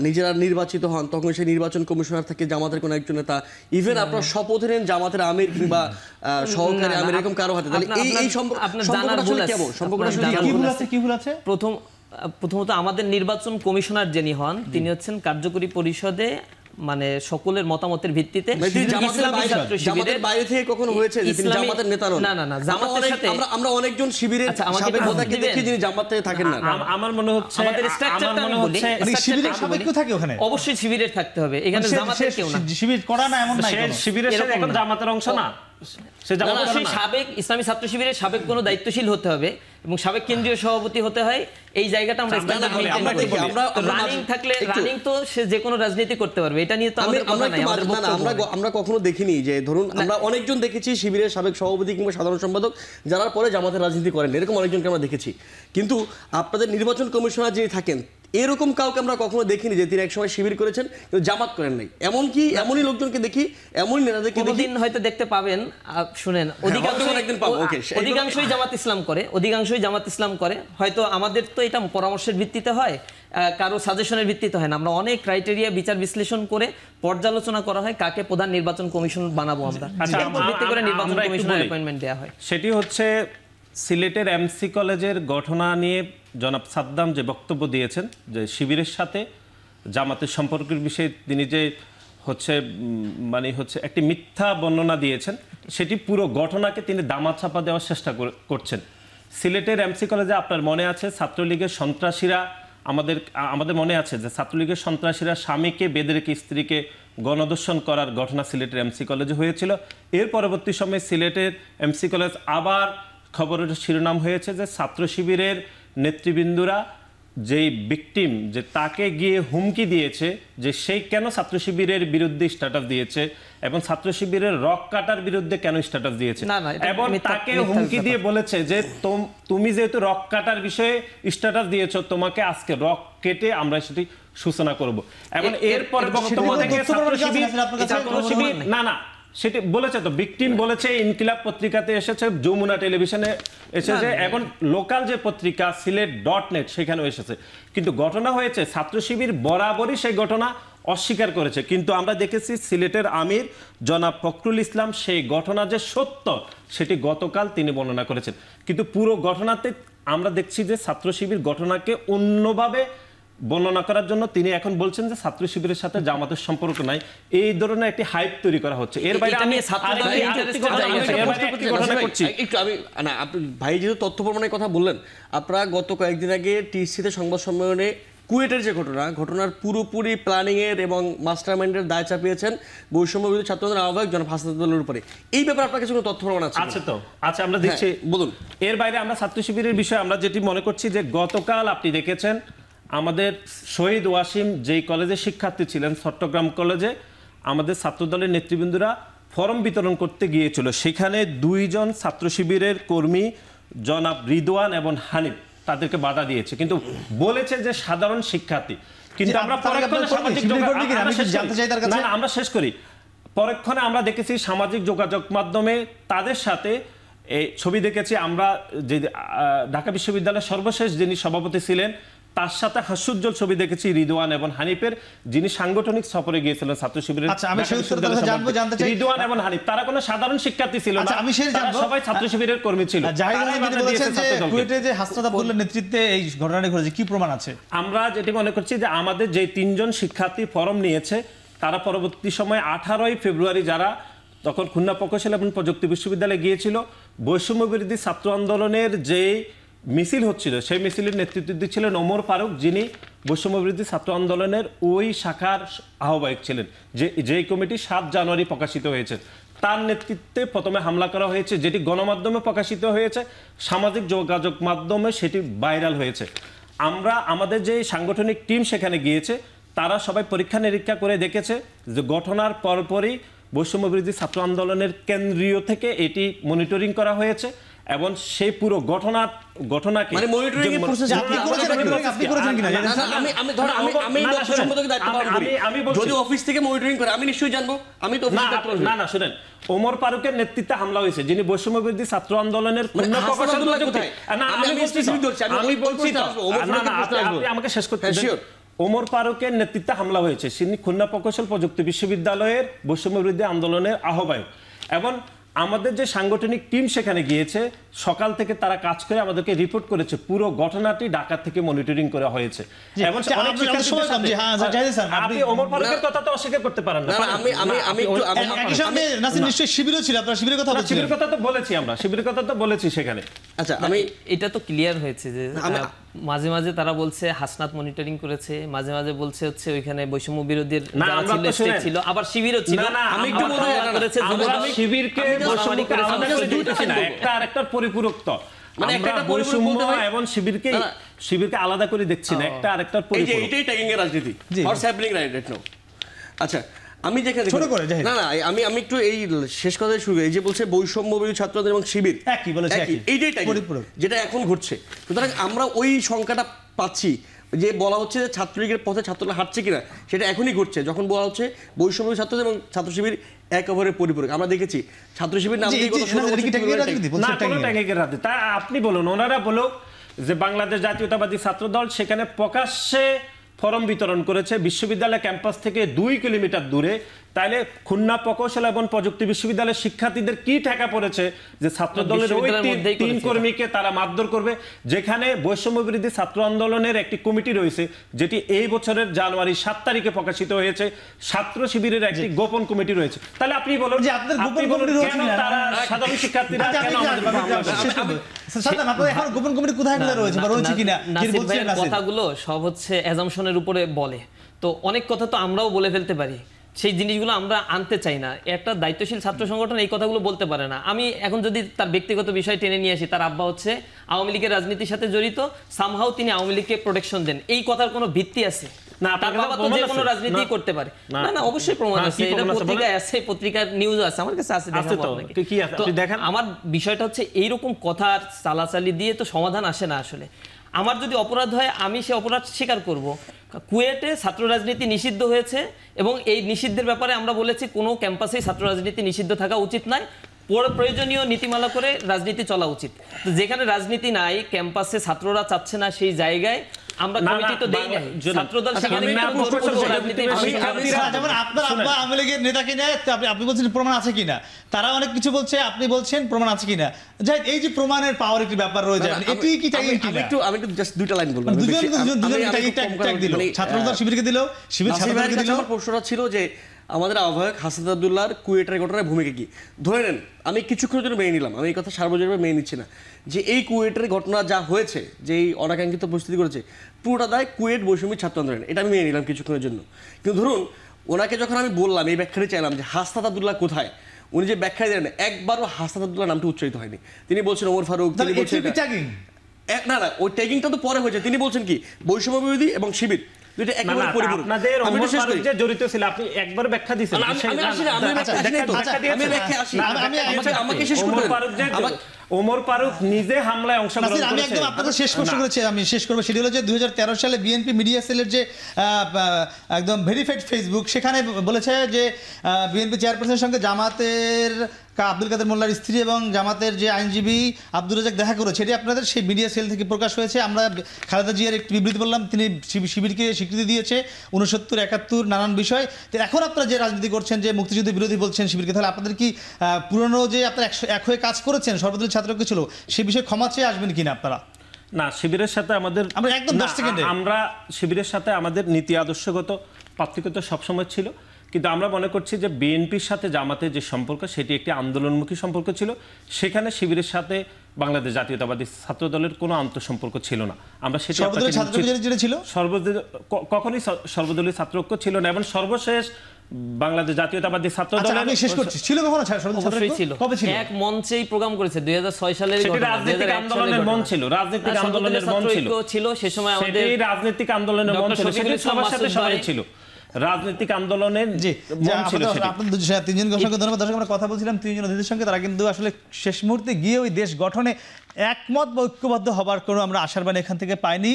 নিজেরা নির্বাচিত হন তখন সেই নির্বাচন কমিশনার থেকে জামাতের কোনো একজন নেতা, ইভেন আপনারা শপথ নেন জামাতের আমির কিংবা সহকারী আমির এরকম কারো হাতে, তাহলে এই সম্পর্কটা কি ভুল আছে? প্রথমত আমাদের নির্বাচন কমিশনার যিনি হন তিনি হচ্ছেন কার্যকরী পরিষদে মানে সকলের মতামতের ভিত্তিতে বাইরে থেকে কখনো হয়েছে যে তিনি জামাতের নেতা নন? না, জামাতের সাথে আমরা অনেকজন শিবিরের সাবেক নেতাকে দেখি যিনি জামাতে থাকেন না। আমার মনে হচ্ছে আমাদের স্ট্রাকচারটা আমি বলি, শিবিরের সাবেক কেউ থাকে ওখানে? অবশ্যই শিবিরের থাকতে হবে, এখানে জামাতের কেউ না। শিবির করা না এমন না, শিবিরের সাথে এখন জামাতের অংশ না, অবশ্যই সাবেক ইসলামী ছাত্র শিবিরের সাবেক কোনো দায়িত্বশীল হতে হবে এবং সাবেক কেন্দ্রীয় সভাপতি হতে হয়। এই জায়গাটা আমরা রানিং থাকলে রানিং তো সে যে কোনো রাজনীতি করতে পারবে, এটা নিয়ে তো আমাদের কথা নাই। আমরা কখনো দেখিনি যে ধরুন আমরা অনেকজন দেখেছি শিবিরের সাবেক সভাপতি কিংবা সাধারণ সম্পাদক যারা পরে জামাতের রাজনীতি করেন, এরকম অনেকজনকে আমরা দেখেছি। কিন্তু আপনাদের নির্বাচন কমিশনার যিনি থাকেন এরকম কাউকে আমরা কখনো দেখিনি যে তিনি একসময় শিবির করেছেন কিন্তু জামাত করেন নাই। এমনই লোকজনকে দেখি, এমনই নেতাদেরকে দেখি। কোনদিন হয়তো দেখতে পাবেন, শুনেন, অধিকাংশই জামাত ইসলাম করে, হয়তো আমাদের তো এটা পরামর্শের ভিত্তিতে হয়, কারো সাজেশনের ভিত্তিতে হয় না। আমরা অনেক ক্রাইটেরিয়া বিচার বিশ্লেষণ করে পর্যালোচনা করা হয় কাকে প্রধান নির্বাচন কমিশন বানাবো আমরা, ভিত্তি করে নির্বাচন কমিশনের অ্যাপয়েন্টমেন্ট দেওয়া হয়। সেটি হচ্ছে সিলেটের এমসি কলেজের ঘটনা নিয়ে জনাব সাদ্দাম যে বক্তব্য দিয়েছেন যে শিবিরের সাথে জামাতের সম্পর্কের বিষয়ে তিনি যে একটি মিথ্যা বর্ণনা দিয়েছেন, সেটি পুরো ঘটনাকে তিনি দামাচাপা দেওয়ার চেষ্টা করছেন। সিলেটের এমসি কলেজে আপনার মনে আছে ছাত্রলীগের সন্ত্রাসীরা, আমাদের মনে আছে যে ছাত্রলীগের সন্ত্রাসীরা স্বামীকে বেঁধে রেখে স্ত্রীকে গণধর্ষণ করার ঘটনা সিলেটের এমসি কলেজে হয়েছিল। এর পরবর্তী সময়ে সিলেটের এমসি কলেজ আবার খবরের শিরোনাম হয়েছে যে ছাত্র শিবিরের নেতৃবৃন্দরা যেই ভিকটিম, যে তাকে গিয়ে হুমকি দিয়েছে যে সেই কেন ছাত্র শিবিরের বিরুদ্ধে স্ট্যাটাস দিয়েছে এবং ছাত্র শিবিরের রক কাটার বিরুদ্ধে কেন স্ট্যাটাস দিয়েছে, এবং তাকে হুমকি দিয়ে বলেছে যে তুমি যেহেতু রক কাটার বিষয়ে স্ট্যাটাস দিয়েছো, তোমাকে আজকে রক কেটে আমরা সেটি সূচনা করব। এবং এরপর বক্তব্য থেকে ছাত্র শিবির না সেটি বলেছে, তো ভিকটিম বলেছে, ইনকিলাব পত্রিকাতে এসেছে, যমুনা টেলিভিশনে এসেছে, এবং লোকাল যে পত্রিকা সিলেট.net সেখানেও এসেছে। কিন্তু ঘটনা হয়েছে ছাত্র শিবির বরাবরই সেই ঘটনা অস্বীকার করেছে। কিন্তু আমরা দেখেছি সিলেটের আমির জনাব ফখরুল ইসলাম সেই ঘটনা যে সত্য সেটি গতকাল তিনি বর্ণনা করেছেন। কিন্তু পুরো ঘটনাতে আমরা দেখছি যে ছাত্র শিবির ঘটনাকে অন্যভাবে বর্ণনা করার জন্য তিনি এখন বলছেন যে ছাত্র শিবিরের সাথে জামাতের সম্পর্ক নাই, এই ধরনের একটি হাইপ তৈরি করা হচ্ছে। এর বাইরে আপনি ভাই যেহেতু তথ্য প্রমাণের কথা বললেন, আপনারা গত কয়েকদিন আগে টিএসসিতে সংবাদ সম্মেলনে কুয়েটের যে ঘটনার পুরোপুরি প্ল্যানিং এর এবং মাস্টারমাইন্ডের দায় চাপিয়েছেন বৈষম্য বিরোধী ছাত্র আন্দোলনের আহ্বায়ক জনাব হাসনাতুল্লাহর উপরে। এই ব্যাপারে আপনার কাছে কোনো তথ্য প্রমাণ আছে? আচ্ছা, আমরা দেখছি, বলুন। এর বাইরে আমরা ছাত্র শিবিরের বিষয়ে আমরা যেটি মনে করছি যে গতকাল আপনি দেখেছেন আমাদের শহীদ ওয়াসিম যেই কলেজে শিক্ষার্থী ছিলেন, চট্টগ্রাম কলেজে আমাদের ছাত্রদলের নেতৃবৃন্দরা ফরম বিতরণ করতে গিয়েছিল। সেখানে 2 জন ছাত্র শিবিরের কর্মী জনাব রিদওয়ান এবং হানিফ তাদেরকে বাধা দিয়েছে, কিন্তু বলেছে যে সাধারণ শিক্ষার্থী। কিন্তু আমরা আমরা শেষ করি, পরক্ষণে আমরা দেখেছি সামাজিক যোগাযোগ মাধ্যমে তাদের সাথে এই ছবি দেখেছি আমরা, যে ঢাকা বিশ্ববিদ্যালয়ের সর্বশেষ যিনি সভাপতি ছিলেন তার সাথে হাস্যোজ্জ্বল ছবি দেখেছি রিদওয়ান এবং হানিফের, যিনি সাংগঠনিক সফরে গিয়েছিলেন ছাত্র শিবিরের। রিদওয়ান এবং হানিফ তারা কোনো সাধারণ শিক্ষার্থী ছিল না, সবাই ছাত্র শিবিরের কর্মী ছিল। নেতৃত্বে এই ঘটনাটি ঘটেছে, কি প্রমাণ আছে? আমরা যেটি মনে করছি যে আমাদের যে 3 জন শিক্ষার্থী ফরম নিয়েছে তারা পরবর্তী সময় 18ই ফেব্রুয়ারি যারা তখন খুলনা প্রকৌশল এবং প্রযুক্তি বিশ্ববিদ্যালয়ে গিয়েছিল, বৈষম্য বিরোধী ছাত্র আন্দোলনের যে মিছিল হচ্ছিল সেই মিছিলের নেতৃত্ব দিচ্ছিলেন ওমর ফারুক, যিনি বৈষম্য বিরোধী ছাত্র আন্দোলনের ওই শাখার আহ্বায়ক ছিলেন, যেই কমিটি 7 জানুয়ারি প্রকাশিত হয়েছে। তার নেতৃত্বে প্রথমে হামলা করা হয়েছে, যেটি গণমাধ্যমে প্রকাশিত হয়েছে, সামাজিক যোগাযোগ মাধ্যমে সেটি ভাইরাল হয়েছে। আমাদের যে সাংগঠনিক টিম সেখানে গিয়েছে তারা সবাই পরীক্ষা নিরীক্ষা করে দেখেছে যে ঘটনার পরপরই বৈষম্য বিরোধী ছাত্র আন্দোলনের কেন্দ্রীয় থেকে এটি মনিটরিং করা হয়েছে এবং সেই পুরো ঘটনাকে মানে মনিটরিং এর প্রসেস আপনি করেছেন কিনা জানেন? আমি যদি অফিস থেকে মনিটরিং করে আমি নিশ্চয়ই জানবো। আমি তো না শুনেন, ওমর ফারুকের নেতৃত্বে হামলা হয়েছে, যিনি বৈষম্য বিরোধী ছাত্র আন্দোলনের আমাকে শেষ করতে ওমর ফারুকের নেতৃত্বে হামলা হয়েছে, তিনি খুলনা প্রকৌশল প্রযুক্তি বিশ্ববিদ্যালয়ের বৈষম্য বিরোধী আন্দোলনের আহ্বায়ক। এবং আমাদের যে সাংগঠনিক টিম সেখানে গিয়েছে সকাল থেকে তারা কাজ করে আমাদেরকে রিপোর্ট করেছে পুরো ঘটনাটি ঢাকা থেকে মনিটরিং করা হয়েছে। এবং আপনি ওমর ফারুকের কথা তো অস্বীকার করতে পারেন না। শিবিরও ছিল, আপনারা শিবিরের কথা বলছেন? শিবিরের কথা তো বলেছি, আমরা শিবিরের কথা তো বলেছি সেখানে। আচ্ছা, এটা তো ক্লিয়ার হয়েছে যে মাঝে মাঝে তারা বলছে হাসনাত মনিটরিং করেছে, মাঝে মাঝে বলছে হচ্ছে ওইখানে বৈষম্য বিরোধীর যারা ছিল আবার শিবিরও ছিল। আমি একটু করেছে শিবিরকে একটা আরেকটার পরিপূরক, মানে একটা পরিপূরক এবং শিবিরকে আলাদা করে দেখছি না, একটা আরেকটার পরিপূরক। এটাই ট্যাগিং এর রাজনীতি। What's happening right now. আচ্ছা, আমি যেখানে আমি একটু এই শেষ কথা শুরু করি, এই যে বলছে বৈষম্য বিরোধী ছাত্রদের এবং শিবির এইটাই ট্যাগিং যেটা এখন ঘটছে। সুতরাং আমরা ওই সংখ্যাটা পাচ্ছি যে বলা হচ্ছে যে ছাত্রলীগের পথে ছাত্ররা হাঁটছে কিনা, সেটা এখনই ঘটছে যখন বলা হচ্ছে বৈষম্য ছাত্র এবং ছাত্র শিবির এক অপরের পরিপূরক। আমরা দেখেছি ছাত্র শিবির নাম দিয়ে গত 16 বছর না কোনো ট্যাগিংয়ের রাজনীতি। তা আপনি বলুন, ওনারা বলো যে বাংলাদেশ জাতীয়তাবাদী ছাত্র দল সেখানে প্রকাশ্যে ফরম বিতরণ করেছে বিশ্ববিদ্যালয় ক্যাম্পাস থেকে 2 কিলোমিটার দূরে। তাইলে খুলনা প্রকৌশল এবং প্রযুক্তি বিশ্ববিদ্যালয়ের শিক্ষার্থীদের কি ঠেকা পড়েছে যে ছাত্র দলের ওই 3 কর্মীকে তারা মারধর করবে, যেখানে বৈষম্য বিরোধী ছাত্র আন্দোলনের একটি কমিটি রয়েছে যেটি এই বছরের জানুয়ারি 7 তারিখে প্রকাশিত হয়েছে, ছাত্র শিবিরের একটি গোপন কমিটি রয়েছে। তাহলে আপনি বলুন যে আপনাদের গোপন কমিটি কেন তারা সাধারণ শিক্ষার্থীরা কেন আমাদের এখন গোপন কমিটি কোথায় রয়েছে বা রয়েছে কিনা কথাগুলো সব হচ্ছে অ্যাজাম্পশনের উপরে বলে, তো অনেক কথা তো আমরাও বলে ফেলতে পারি, সেই জিনিসগুলো আমরা আনতে চাই না। একটা দায়িত্বশীল ছাত্র সংগঠন এই কথাগুলো বলতে পারে না। আমি এখন যদি তার ব্যক্তিগত বিষয় টেনে নিয়ে আসি, তার আব্বা হচ্ছে আওয়ামী লীগের রাজনীতির সাথে জড়িত, সামহাও তিনি আওয়ামী লীগকে প্রোটেকশন দেন, এই কথার কোনো ভিত্তি আছে? তার বাবা তো যে কোনো রাজনীতি করতে পারে। না না, অবশ্যই প্রমাণ আছে, এটা পত্রিকায় আছে, পত্রিকার নিউজ আছে, আমার কাছে আছে। আমার বিষয়টা হচ্ছে এইরকম কথার চালাচালি দিয়ে তো সমাধান আসে না। আসলে আমার যদি অপরাধ হয় আমি সে অপরাধ স্বীকার করব। কুয়েটে ছাত্র রাজনীতি নিষিদ্ধ হয়েছে এবং এই নিষিদ্ধের ব্যাপারে আমরা বলেছি কোনো ক্যাম্পাসেই ছাত্র রাজনীতি নিষিদ্ধ থাকা উচিত নয়, প্রয়োজনীয় নীতিমালা করে রাজনীতি চলা উচিত। তো যেখানে রাজনীতি নাই, ক্যাম্পাসে ছাত্ররা চাচ্ছে না, সেই জায়গায় আমরা কমিটি তো দেই নাই, ছাত্রদল সেখানে যেমন আপনার আব্বা আওয়ামী লীগের নেতাকে নিয়ে আপনি বলছেন প্রমাণ আছে কিনা, তারা অনেক কিছু বলছে, আপনি বলছেন প্রমাণ আছে কিনা। যাই, এই যে প্রমাণের পাওয়ার একটি ব্যাপার রয়ে যায়, এটি কি ট্যাগিং কিনা? আমি একটু জাস্ট দুইটা লাইন বলবো। দুজন ট্যাগ দিল, ছাত্রদল শিবিরকে দিল, শিবির ছাত্রদলকে দিল। আমার প্রশ্নটা ছিল যে আমাদের আহ্বায়ক হাসান আব্দুল্লাহর কুয়েটের ঘটনার ভূমিকা কি? ধরে নেন আমি কিছুক্ষণের জন্য মেনে নিলাম, আমি এই কথা সার্বজনীনভাবে মেনে নিচ্ছি না, যে এই কুয়েটের ঘটনা যা হয়েছে, যে এই অনাকাঙ্ক্ষিত পরিস্থিতি করেছে, পুরোটা দায় কুয়েট বৈষম্য ছাত্র আন্দোলন, এটা আমি মেনে নিলাম কিছুক্ষণের জন্য। কিন্তু ধরুন ওনাকে যখন আমি বললাম, এই ব্যাখ্যাটি চাইলাম যে হাসনাত আব্দুল্লাহ কোথায়, উনি যে ব্যাখ্যা দিলেন একবারও হাসনাত আব্দুল্লাহ নামটি উচ্চারিত হয়নি। তিনি বলছেন ওমর ফারুক, তিনি বলছেন না না, ওই ট্যাগিংটা তো পরে হয়েছে। তিনি বলছেন কি বৈষম্য বিরোধী এবং শিবির দুইটা একেবারে পরিপূরক। আপনাদের ওমর ফারুক যে জড়িত ছিল আপনি একবার ব্যাখ্যা দিয়েছেন। আমাকে শেষ করতে দিন। ওমর ফারুক নিজে হামলায় অংশগ্রহণ করেছে। আমি একদম আপনাদের শেষ প্রশ্ন করেছি, আমি শেষ করব। সেটি হলো যে 2013 সালে বিএনপি মিডিয়া সেলের যে একদম ভেরিফাইড ফেসবুক, সেখানে বলেছে যে বিএনপি চেয়ারপারসনের সঙ্গে জামাতের আব্দুল কাদের মোল্লার স্ত্রী এবং জামাতের যে আইনজীবী আব্দুর রাজাক দেখা করেছে, এটি আপনাদের সেই মিডিয়া সেল থেকে প্রকাশ হয়েছে। আমরা খালেদা জিয়ার একটি বিবৃতি বললাম, তিনি শিবিরকে স্বীকৃতি দিয়েছে 69, 71 নানান বিষয়। তো এখন আপনারা যে রাজনীতি করছেন, যে মুক্তিযুদ্ধ বিরোধী বলছেন শিবিরকে, তাহলে আপনাদের কি পুরনো যে আপনারা এক হয়ে কাজ করেছেন, সর্বদলীয় ছাত্রকে ছিল, সে বিষয়ে ক্ষমা চেয়ে আসবেন কিনা আপনারা? না, শিবিরের সাথে আমাদের আমরা শিবিরের সাথে আমাদের নীতি আদর্শগত পার্থক্য তো সবসময় ছিল, কিন্তু আমরা মনে করছি যে বিএনপির সাথে জামাতের যে সম্পর্ক সেটি একটি আন্দোলনমুখী সম্পর্ক ছিল। সেখানে শিবিরের সাথে বাংলাদেশ জাতীয়তাবাদী ছাত্র দলের কোনো আন্তঃসম্পর্ক ছিল না। আমরা সেটা কখনোই সর্বদলীয় ছাত্র ঐক্য ছিল না। এবং সর্বশেষ বাংলাদেশ জাতীয়তাবাদী ছাত্র দল এক মঞ্চেই প্রোগ্রাম করেছে 2006 সালের রাজনৈতিক আন্দোলনের মন ছিল, রাজনৈতিক আন্দোলনের মন ছিল, সে সময় আমাদের রাজনৈতিক আন্দোলনের মন ছিল, সবার সাথে সবাই ছিল রাজনৈতিক আন্দোলনের। আপনাদের তিনজনকে অসংখ্য ধন্যবাদ। দর্শক, আমরা কথা বলছিলাম তিনজন অতিথির সঙ্গে, তারা কিন্তু আসলে শেষ মুহূর্তে গিয়ে ওই দেশ গঠনে একমত বা ঐক্যবদ্ধ হবার কোনো আমরা আশার বাণী এখান থেকে পাইনি।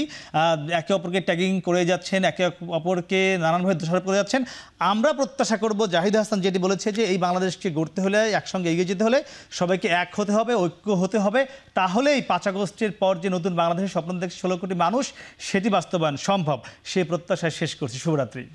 একে অপরকে ট্যাগিং করে যাচ্ছেন, একে অপরকে নানানভাবে দোষারোপ করে যাচ্ছেন। আমরা প্রত্যাশা করব জাহিদ হাসান যেটি বলেছে যে এই বাংলাদেশকে গড়তে হলে, একসঙ্গে এগিয়ে যেতে হলে সবাইকে এক হতে হবে, ঐক্য হতে হবে, তাহলেই 5 আগস্টের পর যে নতুন বাংলাদেশের স্বপ্ন দেখছে 16 কোটি মানুষ, সেটি বাস্তবায়ন সম্ভব। সেই প্রত্যাশায় শেষ করছি। শুভরাত্রি।